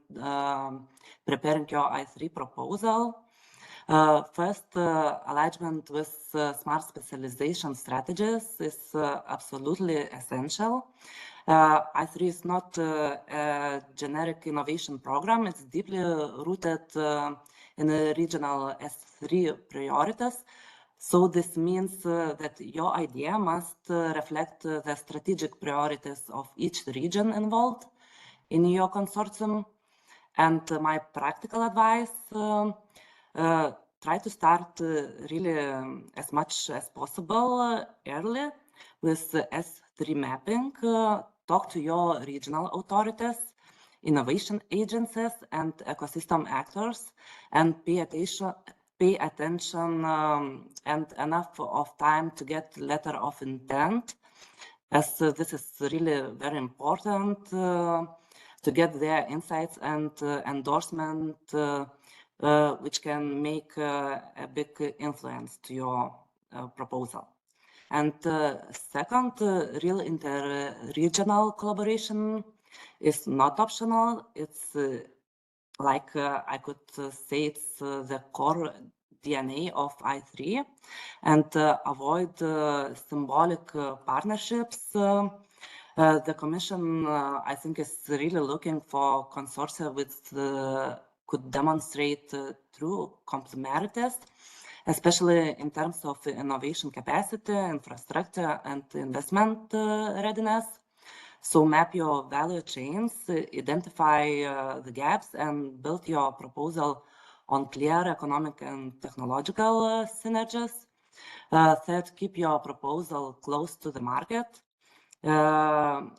preparing your I3 proposal. First, alignment with smart specialization strategies is absolutely essential. I3 is not a generic innovation program. It's deeply rooted in the regional S3 priorities. So this means that your idea must reflect the strategic priorities of each region involved in your consortium. And my practical advice, try to start really as much as possible early with S3 mapping. Talk to your regional authorities, innovation agencies, and ecosystem actors, and pay pay attention and enough of time to get letter of intent, as this is really very important to get their insights and endorsement, which can make a big influence to your proposal. And second, real inter-regional collaboration is not optional. It's like I could say it's the core DNA of I3, and avoid symbolic partnerships. The Commission, I think, is really looking for consortia which could demonstrate true complementarities, especially in terms of innovation capacity, infrastructure, and investment readiness. So map your value chains, identify the gaps, and build your proposal on clear economic and technological synergies. Third, keep your proposal close to the market. That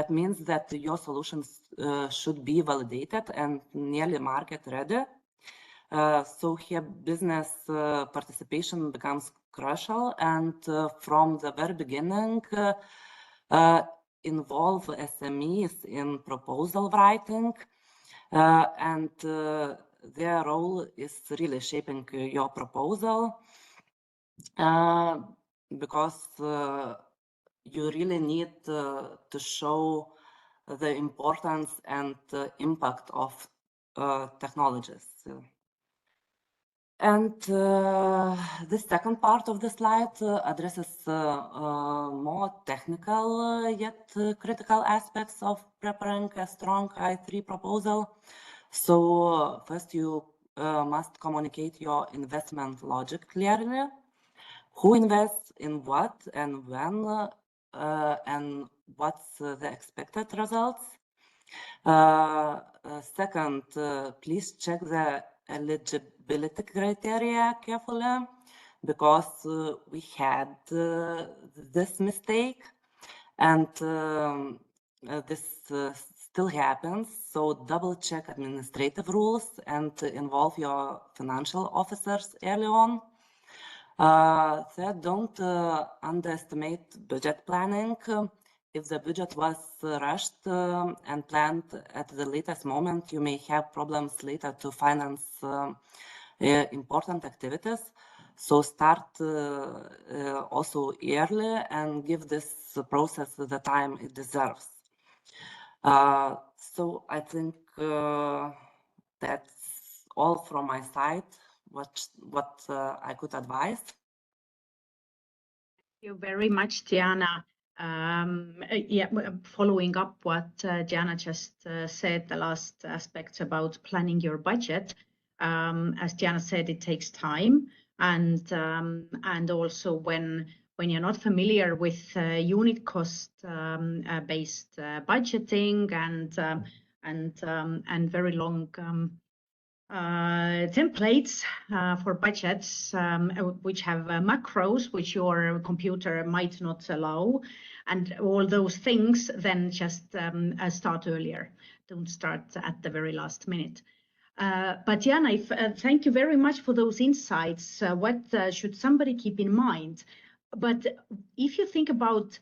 means that your solutions should be validated and nearly market ready. So here business participation becomes crucial, and from the very beginning involve SMEs in proposal writing, and their role is really shaping your proposal, because you really need to show the importance and impact of technologies. And the second part of the slide addresses more technical yet critical aspects of preparing a strong I3 proposal. So first you must communicate your investment logic clearly. Who invests in what and when, and what's the expected results. Second, please check the eligibility criteria carefully, because we had this mistake, and this still happens. So double check administrative rules and involve your financial officers early on. Third, don't underestimate budget planning. If the budget was rushed and planned at the latest moment, you may have problems later to finance important activities. So start also early and give this process the time it deserves. So I think that's all from my side, what I could advise. Thank you very much, Diana. Following up what Diana just said, the last aspects about planning your budget. As Diana said, it takes time, and also when you're not familiar with unit cost based budgeting and very long templates for budgets which have macros which your computer might not allow, and all those things, then just start earlier. Don't start at the very last minute. But Diana, thank you very much for those insights. What should somebody keep in mind? But if you think about,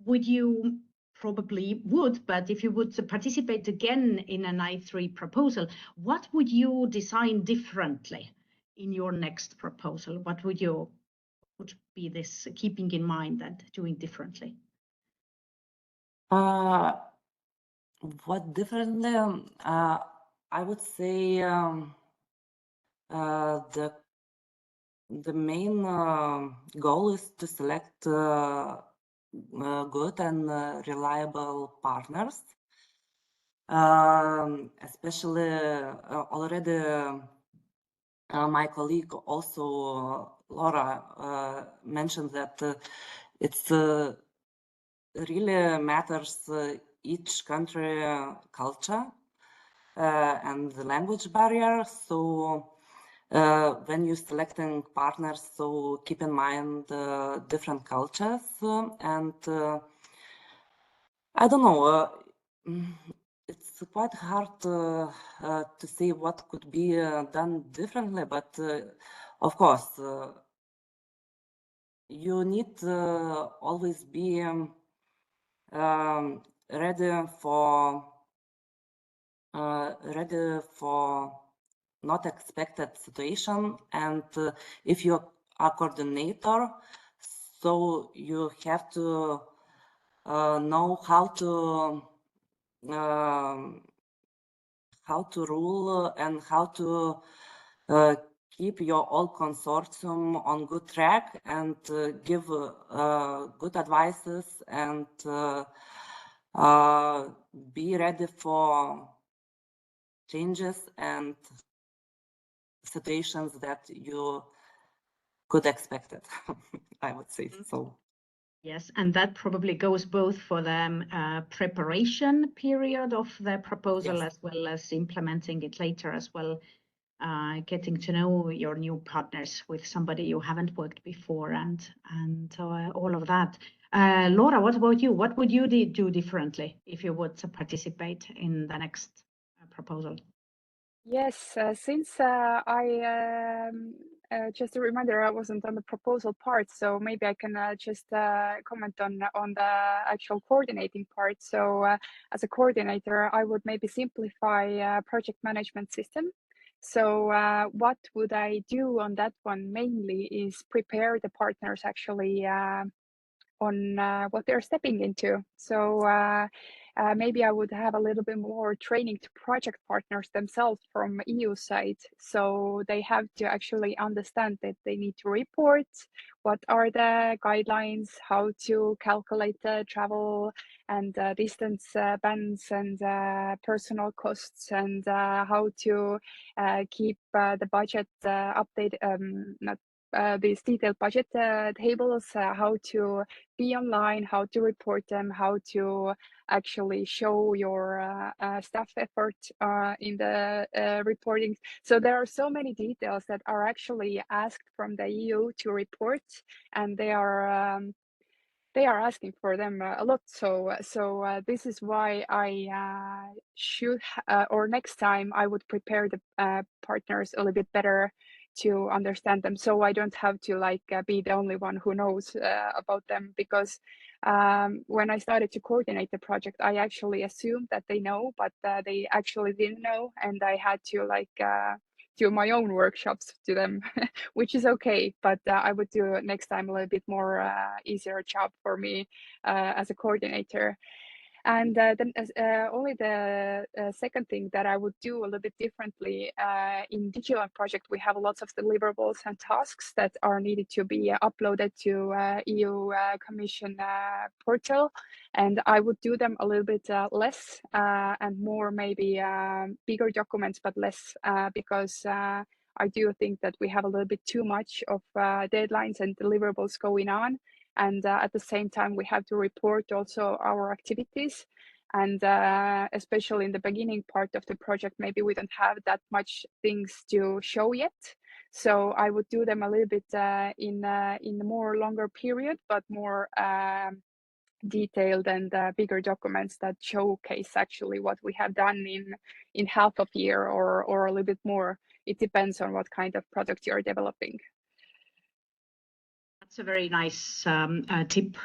would you probably would, but if you would participate again in an I3 proposal, what would you design differently in your next proposal? What would be this keeping in mind and doing differently? What differently? I would say the main goal is to select good and reliable partners. Especially already my colleague also, Laura, mentioned that it's really matters each country culture and the language barrier. So when you're selecting partners, so keep in mind different cultures, and I don't know, it's quite hard to say what could be done differently, but of course, you need to always be ready for not expected situation, and if you are coordinator, so you have to know how to rule and how to keep your whole consortium on good track and give good advices and be ready for changes and situations that you could expect it. I would say so. Yes, and that probably goes both for the preparation period of the proposal, Yes. as well as implementing it later as well, getting to know your new partners with somebody you haven't worked before, and all of that. Laura, what about you? What would you do differently if you would participate in the next proposal? Yes, since just a reminder, I wasn't on the proposal part, so maybe I can just comment on the actual coordinating part. So, as a coordinator, I would maybe simplify project management system. So, what would I do on that one mainly is prepare the partners actually on what they're stepping into. So maybe I would have a little bit more training to project partners themselves from EU side. So they have to actually understand that they need to report what are the guidelines, how to calculate the travel and distance bands and personal costs, and how to keep the budget update, not these detailed budget tables, how to be online, how to report them, how to actually show your staff effort in the reporting. So there are so many details that are actually asked from the EU to report, and they are asking for them a lot. So this is why I should or next time I would prepare the partners a little bit better to understand them, so I don't have to be the only one who knows about them, because when I started to coordinate the project, I actually assumed that they know, but they actually didn't know, and I had to do my own workshops to them, which is okay, but I would do next time a little bit more easier job for me as a coordinator. And then only the second thing that I would do a little bit differently, in digital project, we have lots of deliverables and tasks that are needed to be uploaded to EU Commission portal. And I would do them a little bit less and more maybe bigger documents, but less because I do think that we have a little bit too much of deadlines and deliverables going on. And at the same time, we have to report also our activities. And especially in the beginning part of the project, maybe we don't have that much things to show yet. So I would do them a little bit in a more longer period, but more detailed and bigger documents that showcase actually what we have done in half of year or a little bit more. It depends on what kind of product you're developing. That's a very nice tip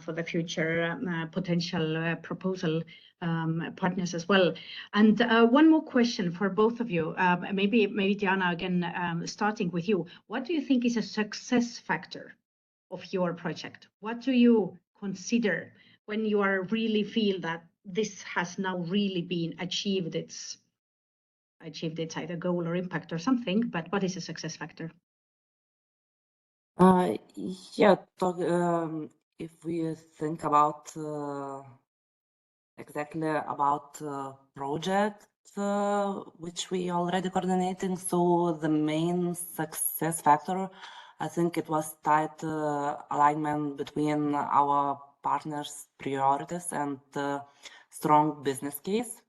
for the future potential proposal partners as well. And one more question for both of you. Maybe Diana, again, starting with you. What do you think is a success factor of your project? What do you consider when you are really feel that this has now really been achieved its either goal or impact or something, but what is a success factor? Yeah, if we think about exactly about project which we already coordinating, so the main success factor, I think it was tight alignment between our partners' priorities and strong business case.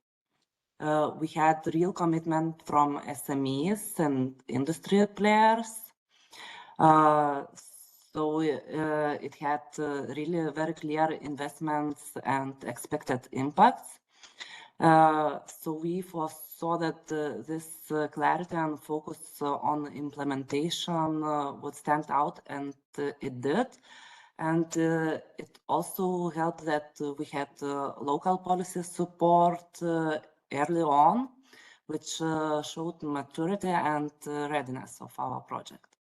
We had real commitment from SMEs and industry players. So it had really very clear investments and expected impacts. So we foresaw that this clarity and focus on implementation would stand out, and it did. And it also helped that we had local policy support early on, which showed maturity and readiness of our project.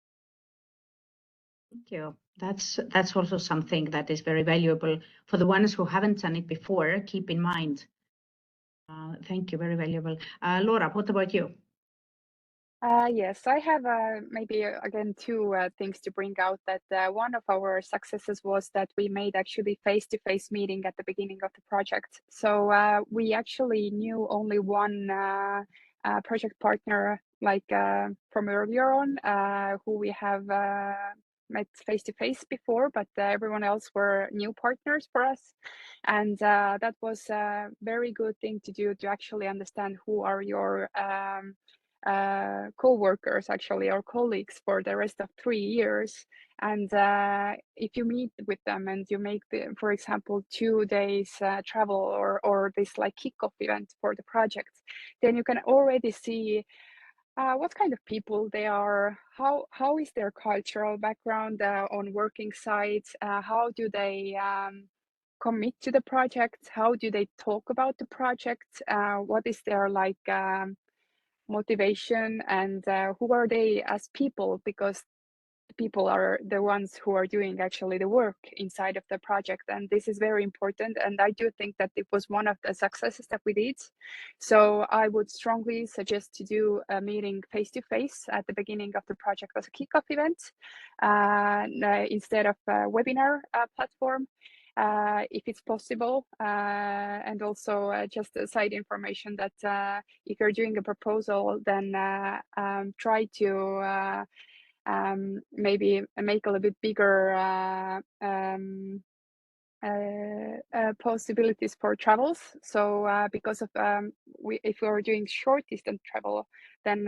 Thank you. That's also something that is very valuable for the ones who haven't done it before. Keep in mind. Thank you, very valuable. Laura, what about you? Yes, I have maybe again two things to bring out. That one of our successes was that we made actually face-to-face meeting at the beginning of the project. So we actually knew only one project partner, like from earlier on, who we have met face-to-face before, but everyone else were new partners for us. And that was a very good thing to do, to actually understand who are your co-workers actually, or colleagues, for the rest of 3 years. And if you meet with them and you make for example 2 days travel or this like kickoff event for the project, then you can already see what kind of people they are, how is their cultural background on working sites, how do they commit to the project, how do they talk about the project, what is their like motivation, and who are they as people, because people are the ones who are doing actually the work inside of the project, and this is very important. And I do think that it was one of the successes that we did. So I would strongly suggest to do a meeting face to face at the beginning of the project as a kickoff event instead of a webinar platform. If it's possible, and also just a side information that if you're doing a proposal, then try to maybe make a little bit bigger possibilities for travels. So because of if we are doing short distance travel, then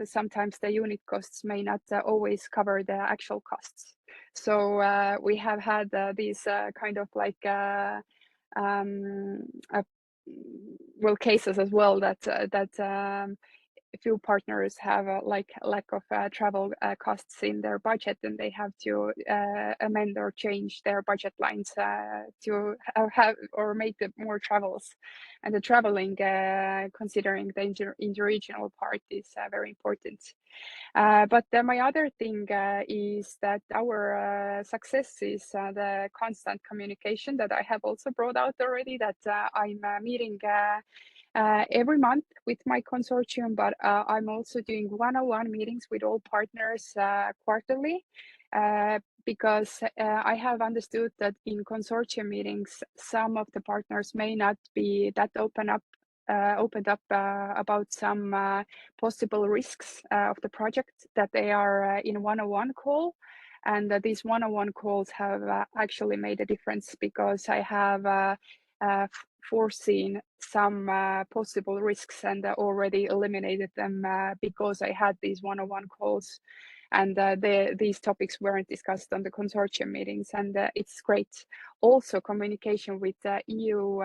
sometimes the unit costs may not always cover the actual costs. So we have had these kind of like well, cases as well that a few partners have like lack of travel costs in their budget, and they have to amend or change their budget lines to have or make more travels. And the traveling, considering the interregional part, is very important. But my other thing is that our success is the constant communication that I have also brought out already, that I'm meeting every month with my consortium, but I'm also doing one-on-one meetings with all partners quarterly, because I have understood that in consortium meetings, some of the partners may not be that opened up about some possible risks of the project, that they are in one-on-one call. And these one-on-one calls have actually made a difference, because I have foreseen some possible risks and already eliminated them because I had these one-on-one calls, and these topics weren't discussed on the consortium meetings, and it's great. Also, communication with the EU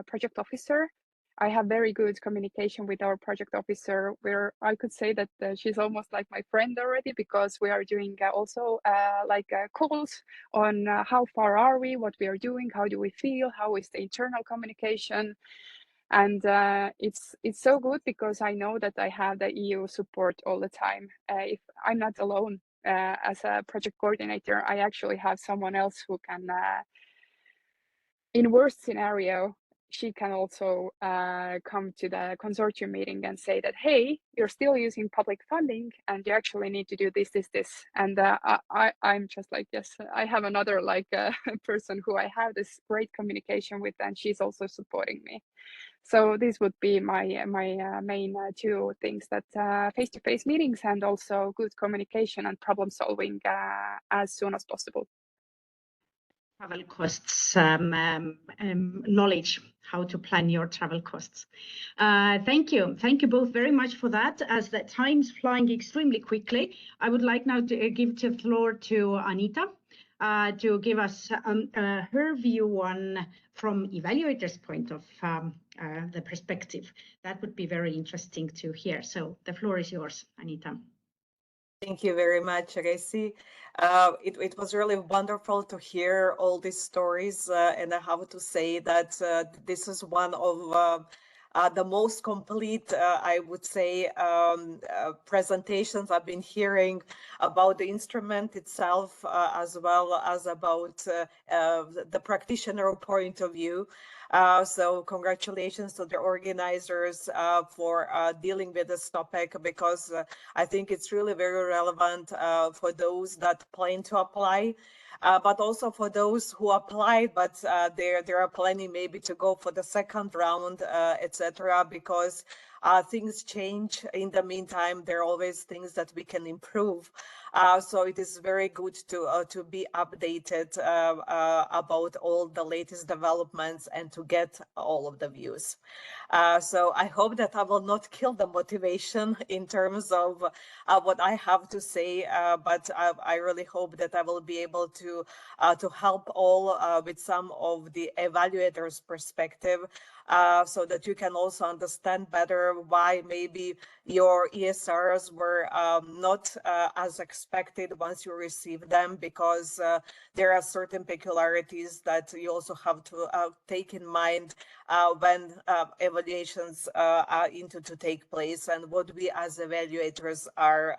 project officer. I have very good communication with our project officer, where I could say that she's almost like my friend already, because we are doing also like calls on how far are we, what we are doing, how do we feel, how is the internal communication. And it's so good, because I know that I have the EU support all the time. If I'm not alone as a project coordinator, I actually have someone else who can, in worst scenario, she can also come to the consortium meeting and say that, hey, you're still using public funding and you actually need to do this. And I'm just like, yes, I have another like person who I have this great communication with, and she's also supporting me. So this would be my main two things, that face-to-face meetings and also good communication and problem solving as soon as possible. Travel costs, knowledge, how to plan your travel costs. Thank you both very much for that. As the time's flying extremely quickly, I would like now to give the floor to Anita, to give us her view on, from evaluator's point of the perspective. That would be very interesting to hear. So the floor is yours, Anita. Thank you very much, Resi. It was really wonderful to hear all these stories, and I have to say that this is one of the most complete, I would say, presentations I've been hearing about the instrument itself, as well as about the practitioner point of view. So congratulations to the organizers for dealing with this topic, because I think it's really very relevant for those that plan to apply, but also for those who applied, but they are planning maybe to go for the second round, etc. Because things change in the meantime. There are always things that we can improve. So it is very good to be updated about all the latest developments and to get all of the views. So I hope that I will not kill the motivation in terms of what I have to say, but I really hope that I will be able to help all with some of the evaluators' perspective, so that you can also understand better why maybe your ESRs were not as expected once you receive them, because there are certain peculiarities that you also have to take in mind when evaluations are to take place, and what we as evaluators are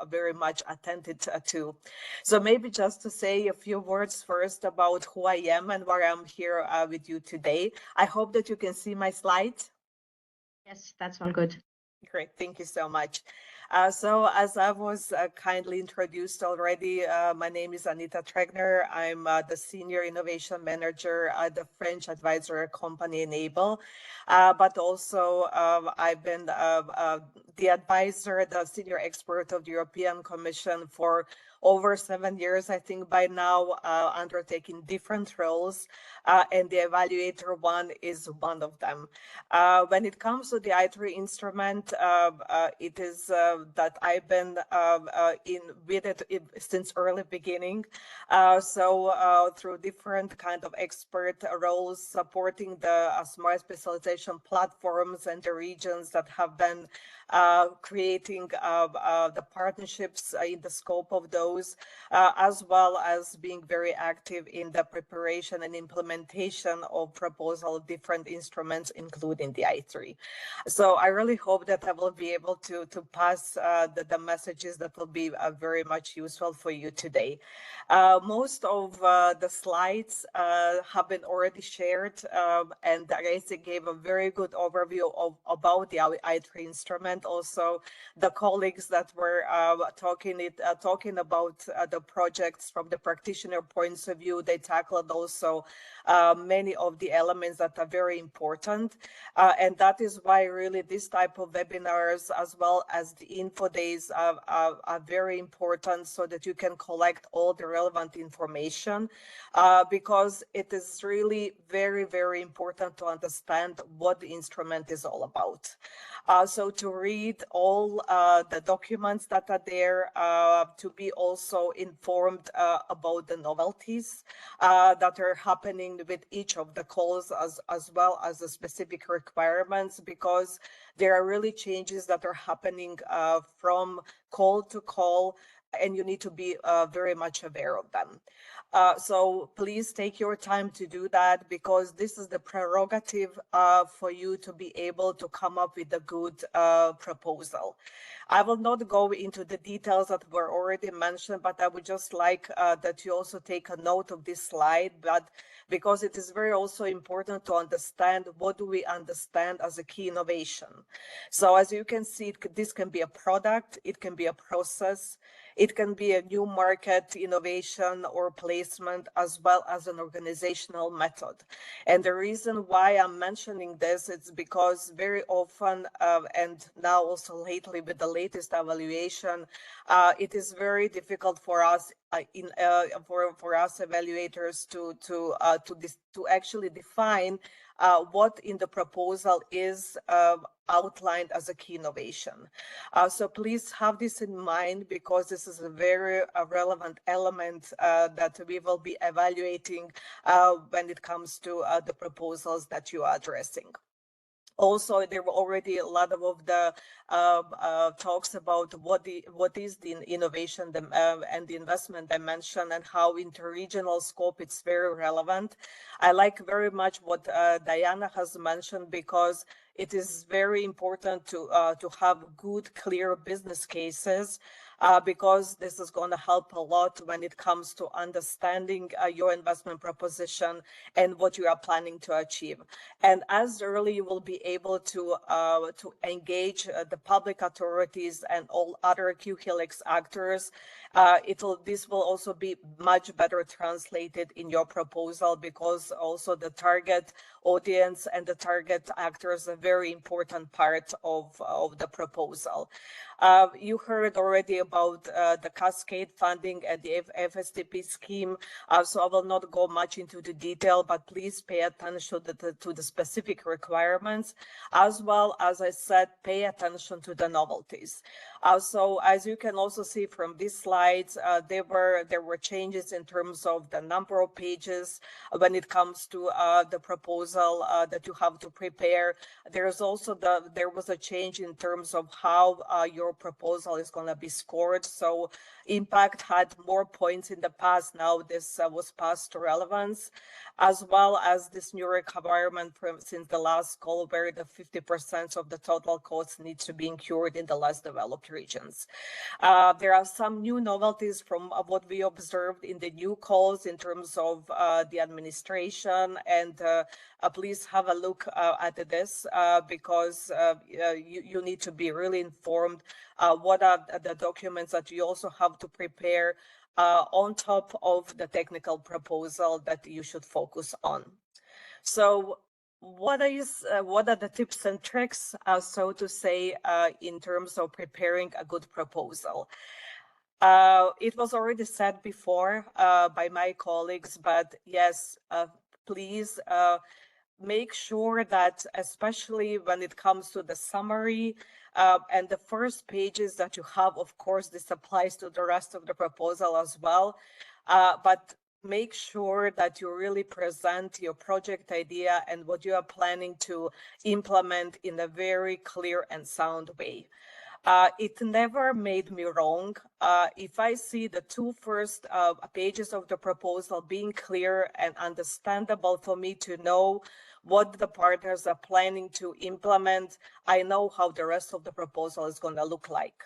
very much attentive to. So maybe just to say a few words first about who I am and why I'm here with you today. I hope that you can see my slides. Yes, that's all good. Great, thank you so much. So as I was kindly introduced already, my name is Anita Tregner. I'm the Senior Innovation Manager at the French advisory company Enable, but also I've been the advisor, the senior expert of the European Commission for over 7 years, I think by now, undertaking different roles, and the evaluator one is one of them. When it comes to the I3 instrument, it is that I've been in with it since early beginning. So through different kind of expert roles, supporting the smart specialization platforms and the regions that have been creating the partnerships in the scope of those, as well as being very active in the preparation and implementation of proposal of different instruments, including the I3. So I really hope that I will be able to pass the messages that will be very much useful for you today. Most of the slides have been already shared, and Rezi gave a very good overview about the I3 instrument. Also, the colleagues that were talking about the projects from the practitioner points of view, they tackled also many of the elements that are very important, and that is why really this type of webinars, as well as the info days, are very important, so that you can collect all the relevant information, because it is really very, very important to understand what the instrument is all about. So to read all the documents that are there, to be also informed about the novelties that are happening with each of the calls, as well as the specific requirements, because there are really changes that are happening from call to call, and you need to be very much aware of them. So please take your time to do that, because this is the prerogative for you to be able to come up with a good proposal. I will not go into the details that were already mentioned, but I would just like that you also take a note of this slide, but because it is very also important to understand what do we understand as a key innovation. So as you can see, this can be a product, it can be a process, it can be a new market innovation or placement, as well as an organizational method. And the reason why I'm mentioning this is because very often, and now also lately with the latest evaluation, it is very difficult for us for us evaluators to actually define what in the proposal is outlined as a key innovation. So please have this in mind, because this is a very relevant element that we will be evaluating when it comes to the proposals that you are addressing. Also, there were already a lot of the talks about what is the innovation and the investment dimension, and how interregional scope it's very relevant. I like very much what Diana has mentioned, because it is very important to have good, clear business cases, because this is going to help a lot when it comes to understanding your investment proposition and what you are planning to achieve. And as early you will be able to engage the public authorities and all other Q-Helix actors, this will also be much better translated in your proposal, because also the target audience and the target actors are a very important part of the proposal. You heard already about the cascade funding and the FSTP scheme, so I will not go much into the detail, but please pay attention to the specific requirements, as well as I said, pay attention to the novelties. So as you can also see from these slides, there were changes in terms of the number of pages when it comes to the proposal that you have to prepare. There was a change in terms of how your proposal is going to be scored. So impact had more points in the past. Now this was passed to relevance, as well as this new requirement since the last call, where the 50% of the total costs need to be incurred in the less developed regions. There are some new novelties from what we observed in the new calls in terms of the administration, and please have a look at this, because you need to be really informed what are the documents that you also have to prepare on top of the technical proposal that you should focus on. So what are the tips and tricks, so to say, in terms of preparing a good proposal? It was already said before by my colleagues, but yes, please make sure that, especially when it comes to the summary and the first pages that you have, of course, this applies to the rest of the proposal as well, but make sure that you really present your project idea and what you are planning to implement in a very clear and sound way. It never made me wrong. If I see the two first pages of the proposal being clear and understandable for me to know what the partners are planning to implement, I know how the rest of the proposal is going to look like.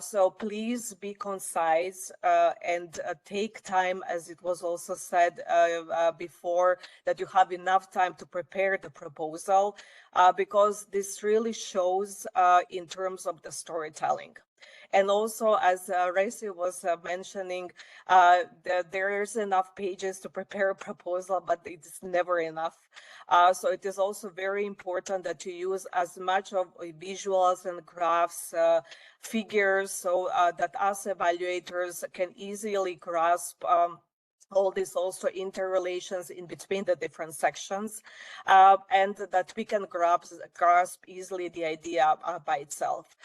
So please be concise and take time, as it was also said before, that you have enough time to prepare the proposal, because this really shows in terms of the storytelling. And also, as Raisi was mentioning, there is enough pages to prepare a proposal, but it's never enough. So it is also very important that you use as much of visuals and graphs, figures, so that us evaluators can easily grasp all these also interrelations in between the different sections, and that we can grasp easily the idea by itself.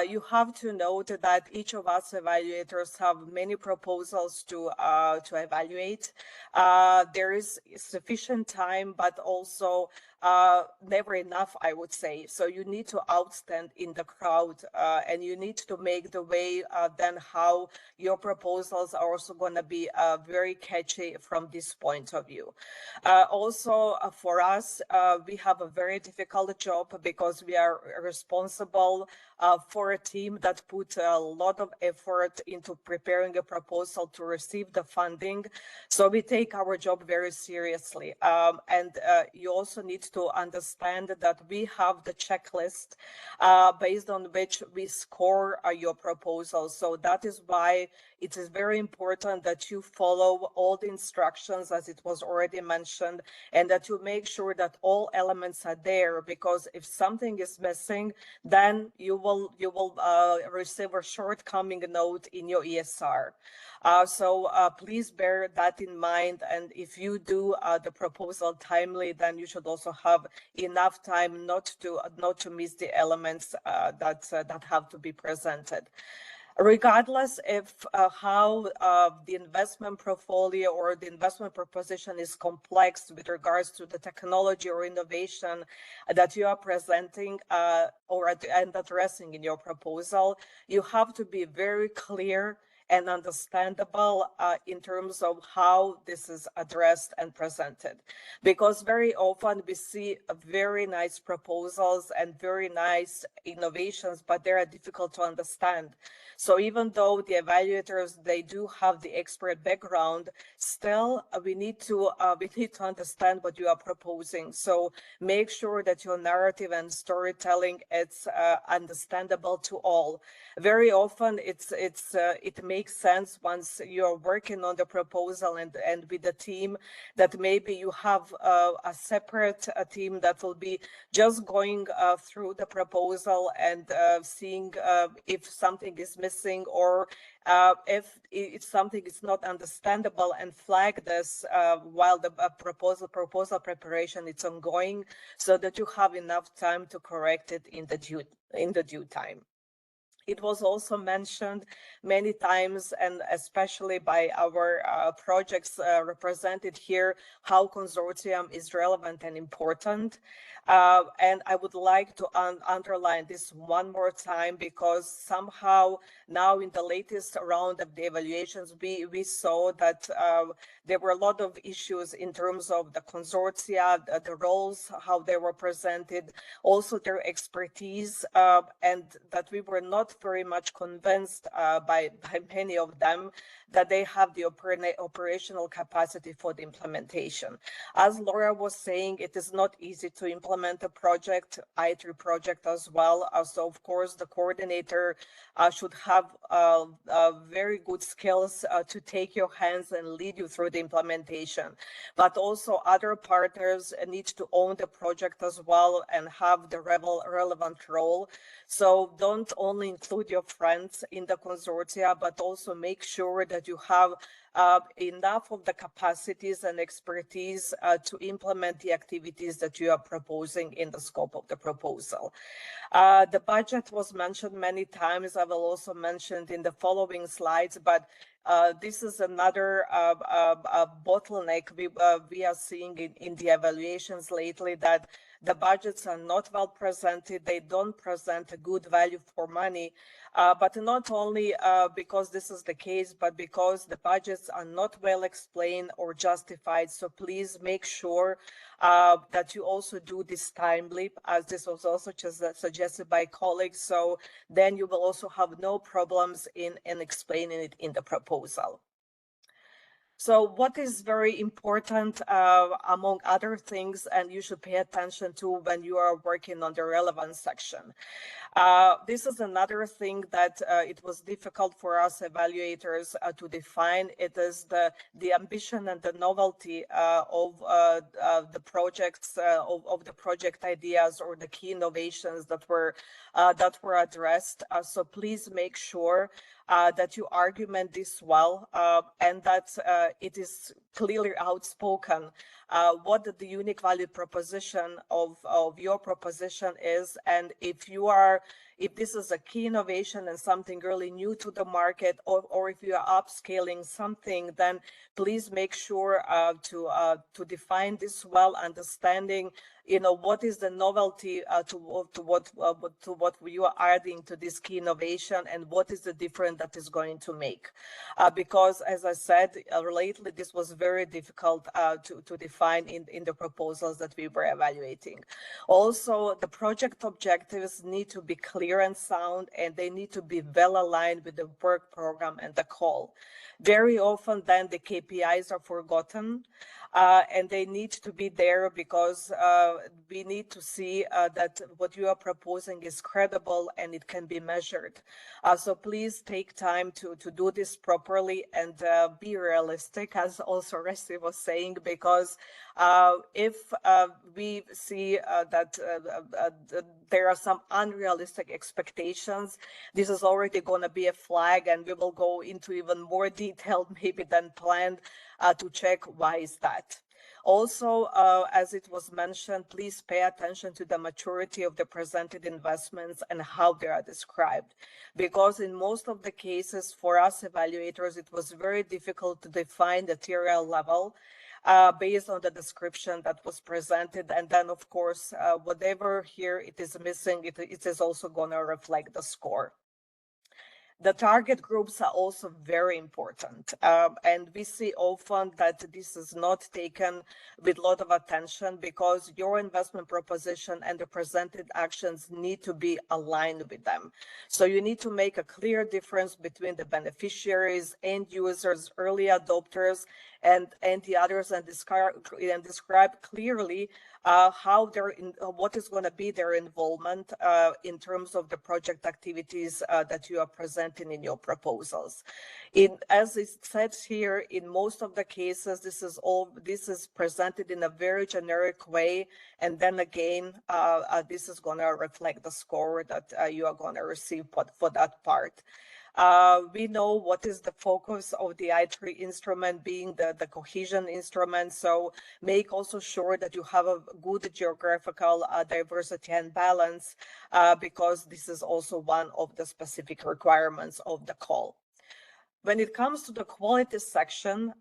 You have to note that each of us evaluators have many proposals to evaluate. There is sufficient time, but also never enough, I would say. So you need to outstand in the crowd, and you need to make the way then how your proposals are also going to be very catchy from this point of view. Also, for us, we have a very difficult job, because we are responsible for a team that put a lot of effort into preparing a proposal to receive the funding. So we take our job very seriously. And you also need to understand that we have the checklist based on which we score your proposal. So that is why it is very important that you follow all the instructions, as it was already mentioned, and that you make sure that all elements are there, because if something is missing, then you will you will receive a shortcoming note in your ESR. Please bear that in mind. And if you do the proposal timely, then you should also have enough time not to miss the elements that have to be presented. Regardless if how the investment portfolio or the investment proposition is complex with regards to the technology or innovation that you are presenting and addressing in your proposal, you have to be very clear and understandable in terms of how this is addressed and presented. Because very often we see very nice proposals and very nice innovations, but they are difficult to understand. So even though the evaluators, they do have the expert background, still we need to understand what you are proposing. So make sure that your narrative and storytelling is understandable to all. Very often it makes sense once you're working on the proposal and with the team that maybe you have a separate team that will be just going through the proposal and seeing if something is missing or if something is not understandable, and flag this while the proposal preparation is ongoing, so that you have enough time to correct it in the due time. It was also mentioned many times, and especially by our projects represented here, how consortium is relevant and important. And I would like to underline this one more time, because somehow now in the latest round of the evaluations, we saw that there were a lot of issues in terms of the consortia, the roles, how they were presented, also their expertise, and that we were not very much convinced by many of them that they have the operational capacity for the implementation. As Laura was saying, it is not easy to implement a project, I3 project as well. So of course, the coordinator should have very good skills to take your hands and lead you through the implementation. But also other partners need to own the project as well and have the relevant role. So don't only include your friends in the consortia, but also make sure that you have enough of the capacities and expertise to implement the activities that you are proposing in the scope of the proposal. The budget was mentioned many times. I will also mention it in the following slides, but this is another bottleneck we are seeing in the evaluations lately, that the budgets are not well presented. They don't present a good value for money, but not only because this is the case, but because the budgets are not well explained or justified. So please make sure that you also do this timely, as this was also just suggested by colleagues. So then you will also have no problems in explaining it in the proposal. So what is very important, among other things, and you should pay attention to when you are working on the relevance section. This is another thing that it was difficult for us evaluators to define. It is the ambition and the novelty of the projects, of the project ideas or the key innovations that were addressed. So please make sure that you argument this well, and that it is clearly outspoken what the unique value proposition of your proposition is. And if this is a key innovation and something really new to the market, or if you are upscaling something, then please make sure to define this well, understanding what is the novelty to what you are adding to this key innovation, and what is the difference that is going to make. Because as I said, lately this was very difficult to define in the proposals that we were evaluating. Also, the project objectives need to be clear and sound, and they need to be well aligned with the work program and the call. Very often then the KPIs are forgotten, and they need to be there because we need to see that what you are proposing is credible and it can be measured. So please take time to do this properly and be realistic, as also Resti was saying, because If we see that there are some unrealistic expectations, this is already going to be a flag, and we will go into even more detail maybe than planned to check why is that. Also, as it was mentioned, please pay attention to the maturity of the presented investments and how they are described. Because in most of the cases for us evaluators, it was very difficult to define the TRL level based on the description that was presented. And then, of course, whatever here it is missing, it is also going to reflect the score. The target groups are also very important, and we see often that this is not taken with a lot of attention because your investment proposition and the presented actions need to be aligned with them. So you need to make a clear difference between the beneficiaries, end users, early adopters, and the others, and describe clearly how what is going to be their involvement in terms of the project activities that you are presenting in your proposals. As it says here, in most of the cases, this is presented in a very generic way, and then again, this is going to reflect the score that you are going to receive for that part. We know what is the focus of the I3 instrument being the cohesion instrument. So make also sure that you have a good geographical diversity and balance because this is also one of the specific requirements of the call. When it comes to the quality section,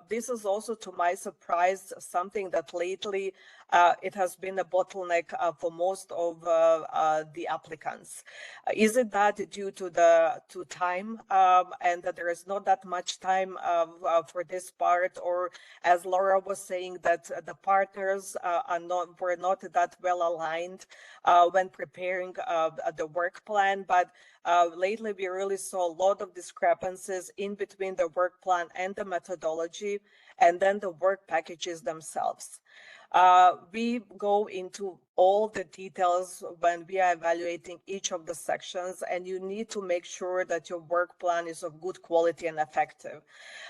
this is also, to my surprise, something that lately it has been a bottleneck for most of the applicants. Is it that due to time and that there is not that much time for this part, or as Laura was saying, that the partners were not that well aligned when preparing the work plan? But lately, we really saw a lot of discrepancies in between the work plan and the methodology, and then the work packages themselves. We go into all the details when we are evaluating each of the sections, and you need to make sure that your work plan is of good quality and effective.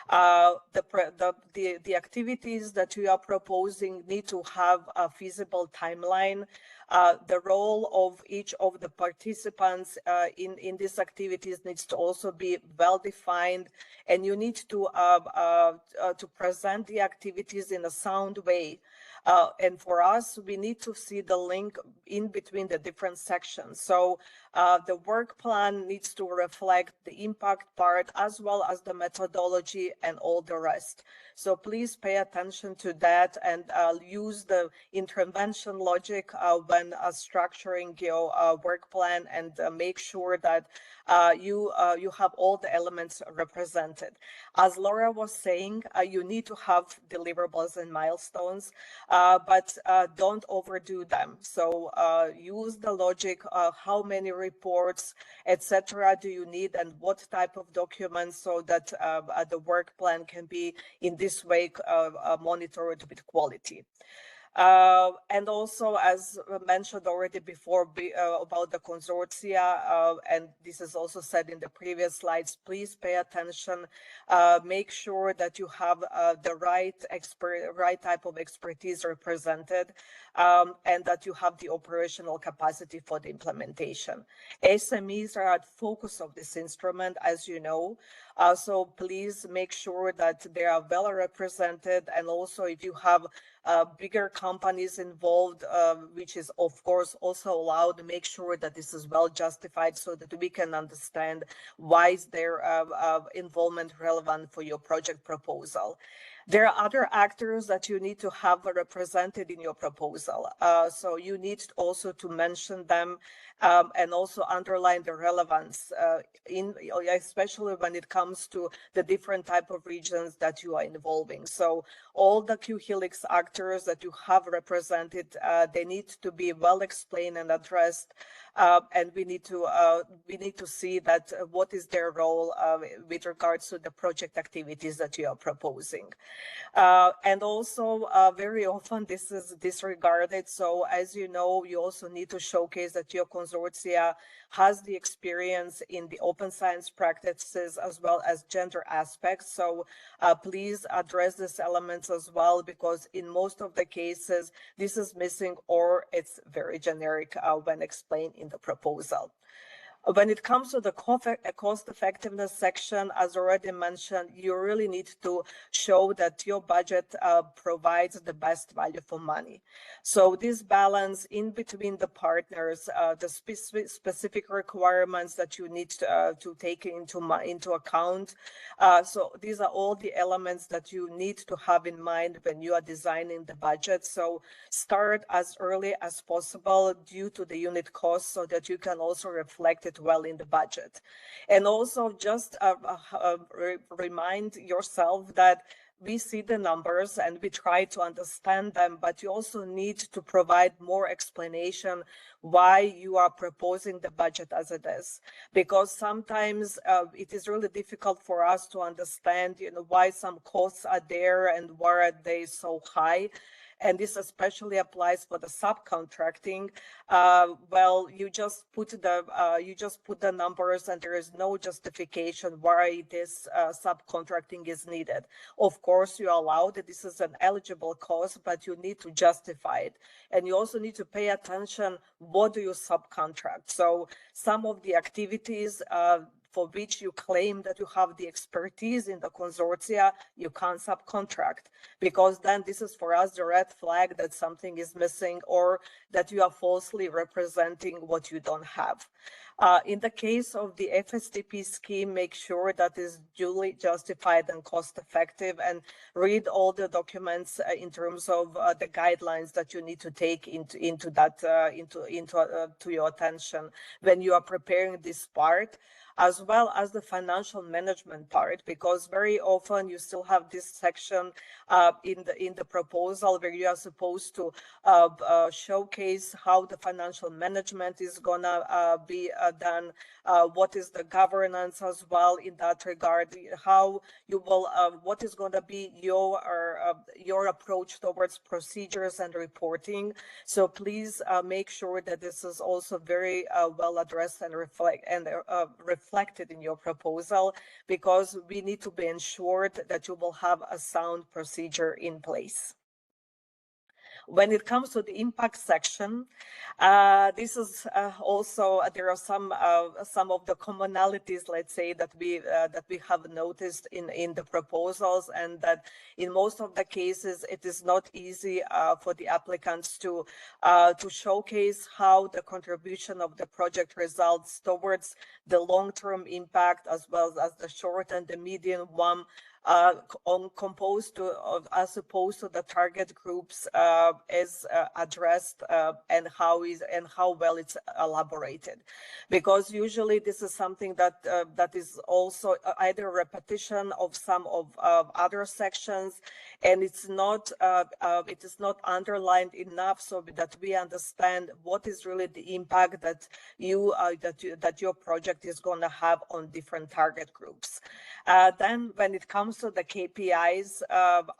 The activities that you are proposing need to have a feasible timeline. The role of each of the participants in these activities needs to also be well defined, and you need to present the activities in a sound way. And for us, we need to see the link in between the different sections. So the work plan needs to reflect the impact part as well as the methodology and all the rest. So please pay attention to that and use the intervention logic when structuring your work plan, and make sure that you have all the elements represented. As Laura was saying, you need to have deliverables and milestones, but don't overdo them. So use the logic of how many reports, etc. do you need, and what type of documents, so that the work plan can be in this way monitored with quality. And also, as mentioned already before, about the consortia, and this is also said in the previous slides, please pay attention, make sure that you have the right type of expertise represented, and that you have the operational capacity for the implementation. SMEs are at focus of this instrument, as you know, so please make sure that they are well represented, and also if you have bigger companies involved, which is of course also allowed, make sure that this is well justified so that we can understand why is their involvement relevant for your project proposal. There are other actors that you need to have represented in your proposal. So you need also to mention them and also underline the relevance, especially when it comes to the different type of regions that you are involving. So all the Q-Helix actors that you have represented, they need to be well explained and addressed, and we need to see that what is their role with regards to the project activities that you are proposing. And also very often this is disregarded. So as you know, you also need to showcase that your consortia has the experience in the open science practices as well as gender aspects. So please address these elements as well, because in most of the cases, this is missing or it's very generic when explained in the proposal. When it comes to the cost effectiveness section, as already mentioned, you really need to show that your budget provides the best value for money. So this balance in between the partners, the specific requirements that you need to take into account. So these are all the elements that you need to have in mind when you are designing the budget. So start as early as possible due to the unit cost, so that you can also reflect it well in the budget. And also just remind yourself that we see the numbers and we try to understand them, but you also need to provide more explanation why you are proposing the budget as it is, because sometimes it is really difficult for us to understand, why some costs are there and why are they so high. And this especially applies for the subcontracting. Well, you just put the numbers, and there is no justification why this subcontracting is needed. Of course, you're allowed that this is an eligible cost, but you need to justify it, and you also need to pay attention. What do you subcontract? So some of the activities for which you claim that you have the expertise in the consortia, you can't subcontract, because then this is for us the red flag that something is missing or that you are falsely representing what you don't have. In the case of the FSTP scheme, make sure that is duly justified and cost effective, and read all the documents in terms of the guidelines that you need to take to your attention when you are preparing this part, as well as the financial management part, because very often you still have this section in the proposal where you are supposed to showcase how the financial management is gonna be done, what is the governance as well in that regard, how you will, what is going to be your approach towards procedures and reporting. So please make sure that this is also very well addressed and reflected in your proposal, because we need to be ensured that you will have a sound procedure in place. When it comes to the impact section, this is also, there are some of the commonalities, let's say, that we have noticed in the proposals, and that in most of the cases it is not easy for the applicants to showcase how the contribution of the project results towards the long-term impact, as well as the short and the medium one, composed to, as opposed to the target groups is addressed, and how well it's elaborated, because usually this is something that that is also either a repetition of some of other sections, and it is not underlined enough so that we understand what is really the impact that your project is going to have on different target groups. Then when it comes to the KPIs,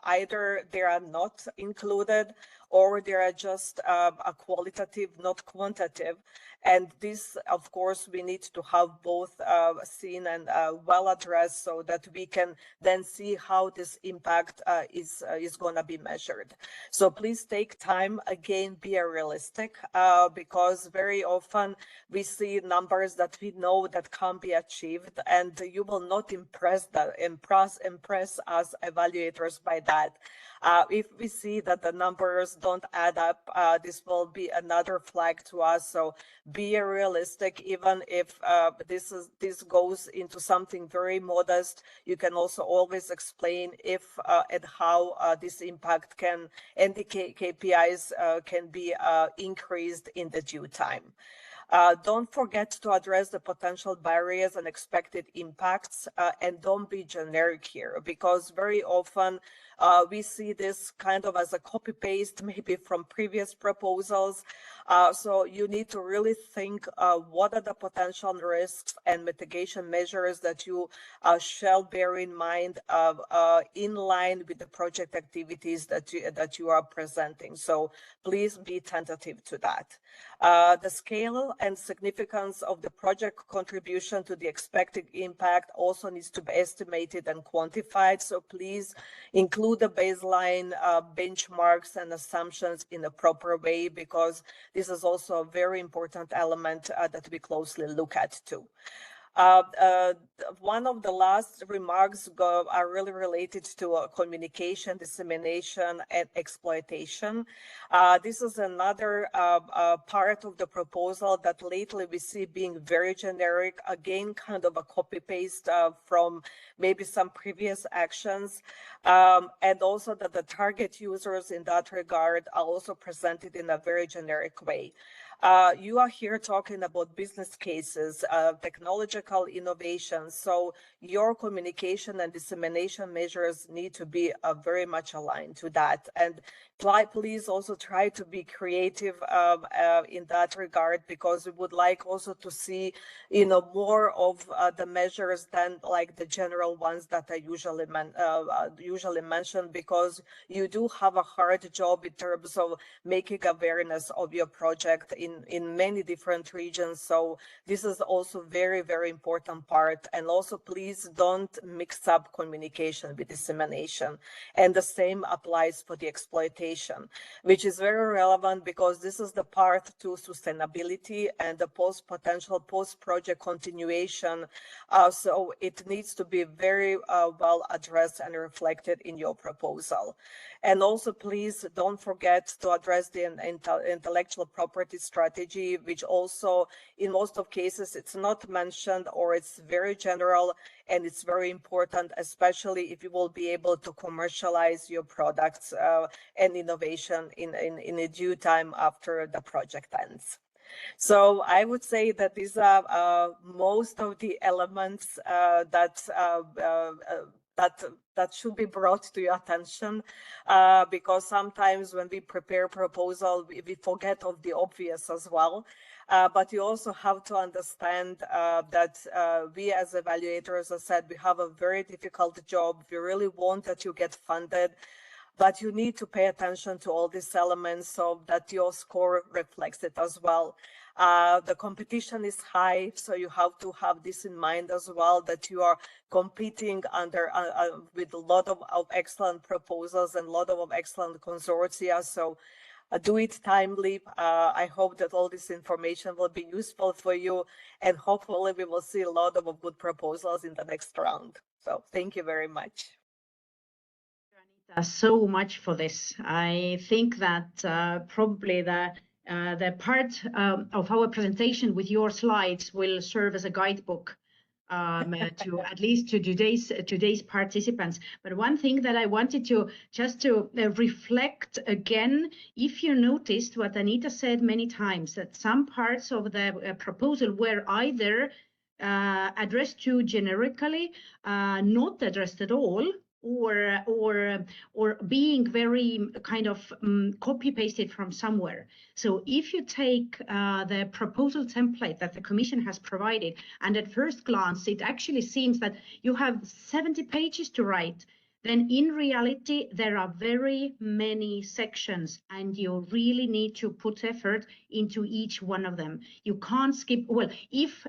either they are not included or they are just a qualitative, not quantitative. And this, of course, we need to have both seen and well addressed, so that we can then see how this impact is going to be measured. So please take time, again, be realistic, because very often we see numbers that we know that can't be achieved, and you will not impress us evaluators by that. If we see that the numbers don't add up, this will be another flag to us. So be realistic, even if this goes into something very modest. You can also always explain if and how this impact can, and the KPIs can be increased in the due time. Don't forget to address the potential barriers and expected impacts, and don't be generic here, because very often we see this kind of as a copy-paste, maybe from previous proposals. So you need to really think what are the potential risks and mitigation measures that you shall bear in mind in line with the project activities that you are presenting. So please be tentative to that. The scale and significance of the project contribution to the expected impact also needs to be estimated and quantified. So please include the baseline benchmarks and assumptions in a proper way, because this is also a very important element that we closely look at too. One of the last remarks are really related to communication, dissemination, and exploitation. This is another part of the proposal that lately we see being very generic, again, kind of a copy-paste from maybe some previous actions, and also that the target users in that regard are also presented in a very generic way. You are here talking about business cases, technological innovations. So your communication and dissemination measures need to be very much aligned to that. And please also try to be creative in that regard, because we would like also to see, more of the measures than like the general ones that are usually mentioned, because you do have a hard job in terms of making awareness of your project in many different regions. So this is also very, very important part. And also please don't mix up communication with dissemination. And the same applies for the exploitation, which is very relevant, because this is the part to sustainability and the potential post-project continuation. So it needs to be very well addressed and reflected in your proposal. And also, please don't forget to address the intellectual property strategy, which also, in most of cases, it's not mentioned, or it's very general, and it's very important, especially if you will be able to commercialize your products and innovation in a due time after the project ends. So I would say that these are most of the elements that should be brought to your attention, because sometimes when we prepare proposal, we forget of the obvious as well. But you also have to understand that we as evaluators, as I said, we have a very difficult job. We really want that you get funded, but you need to pay attention to all these elements so that your score reflects it as well. The competition is high, so you have to have this in mind as well, that you are competing under with a lot of excellent proposals and a lot of excellent consortia. So do it timely. I hope that all this information will be useful for you, and hopefully we will see a lot of good proposals in the next round. So thank you very much. So much for this. I think that probably the part of our presentation with your slides will serve as a guidebook to at least to today's participants. But one thing that I wanted to just to reflect again, if you noticed what Anita said many times, that some parts of the proposal were either addressed too generically, not addressed at all, or being very kind of copy pasted from somewhere. So if you take the proposal template that the Commission has provided, and at first glance it actually seems that you have 70 pages to write, then in reality there are very many sections, and you really need to put effort into each one of them. You can't skip. Well, if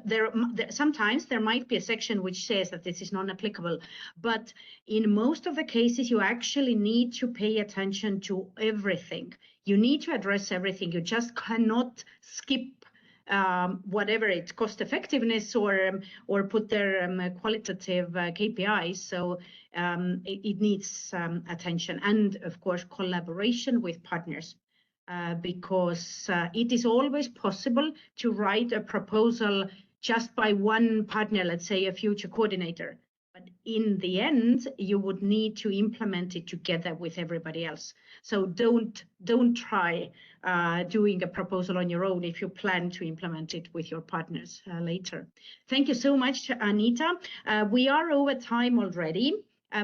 sometimes there might be a section which says that this is non-applicable, but in most of the cases you actually need to pay attention to everything. You need to address everything. You just cannot skip whatever it's cost effectiveness or put their qualitative KPIs. So it needs attention, and of course collaboration with partners, because it is always possible to write a proposal just by one partner, let's say a future coordinator. But in the end, you would need to implement it together with everybody else. So don't try doing a proposal on your own if you plan to implement it with your partners later. Thank you so much, Anita. We are over time already,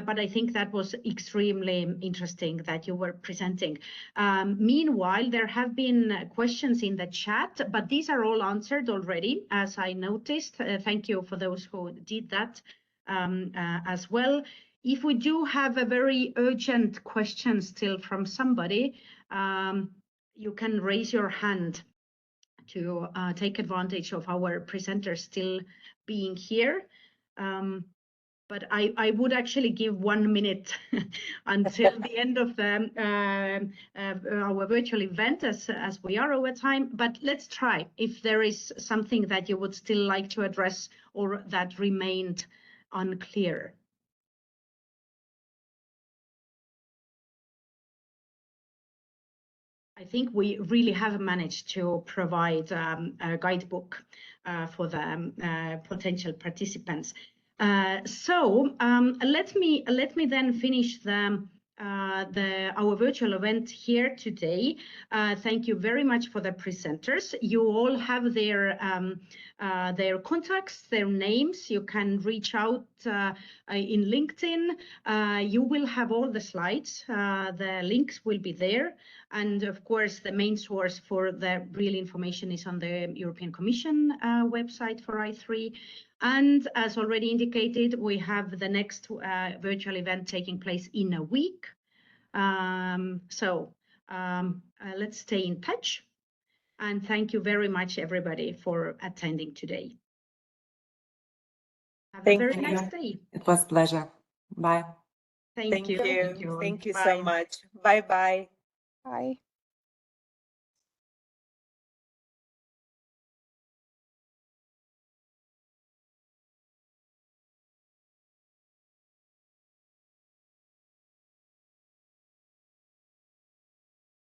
but I think that was extremely interesting that you were presenting. Meanwhile, there have been questions in the chat, but these are all answered already, as I noticed. Thank you for those who did that. As well. If we do have a very urgent question still from somebody, you can raise your hand to take advantage of our presenters still being here. But I would actually give 1 minute until the end of our virtual event, as we are over time. But let's try if there is something that you would still like to address or that remained unclear. I think we really have managed to provide a guidebook for the potential participants. So let me then finish our virtual event here today. Thank you very much for the presenters. You all have their contacts, their names. You can reach out in LinkedIn. You will have all the slides. The links will be there. And of course, the main source for the real information is on the European Commission website for I3. And as already indicated, we have the next virtual event taking place in a week. Let's stay in touch. And thank you very much, everybody, for attending today. Have a very nice day. It was a pleasure. Bye. Thank you. Thank you Bye. so much. Bye-bye. Bye.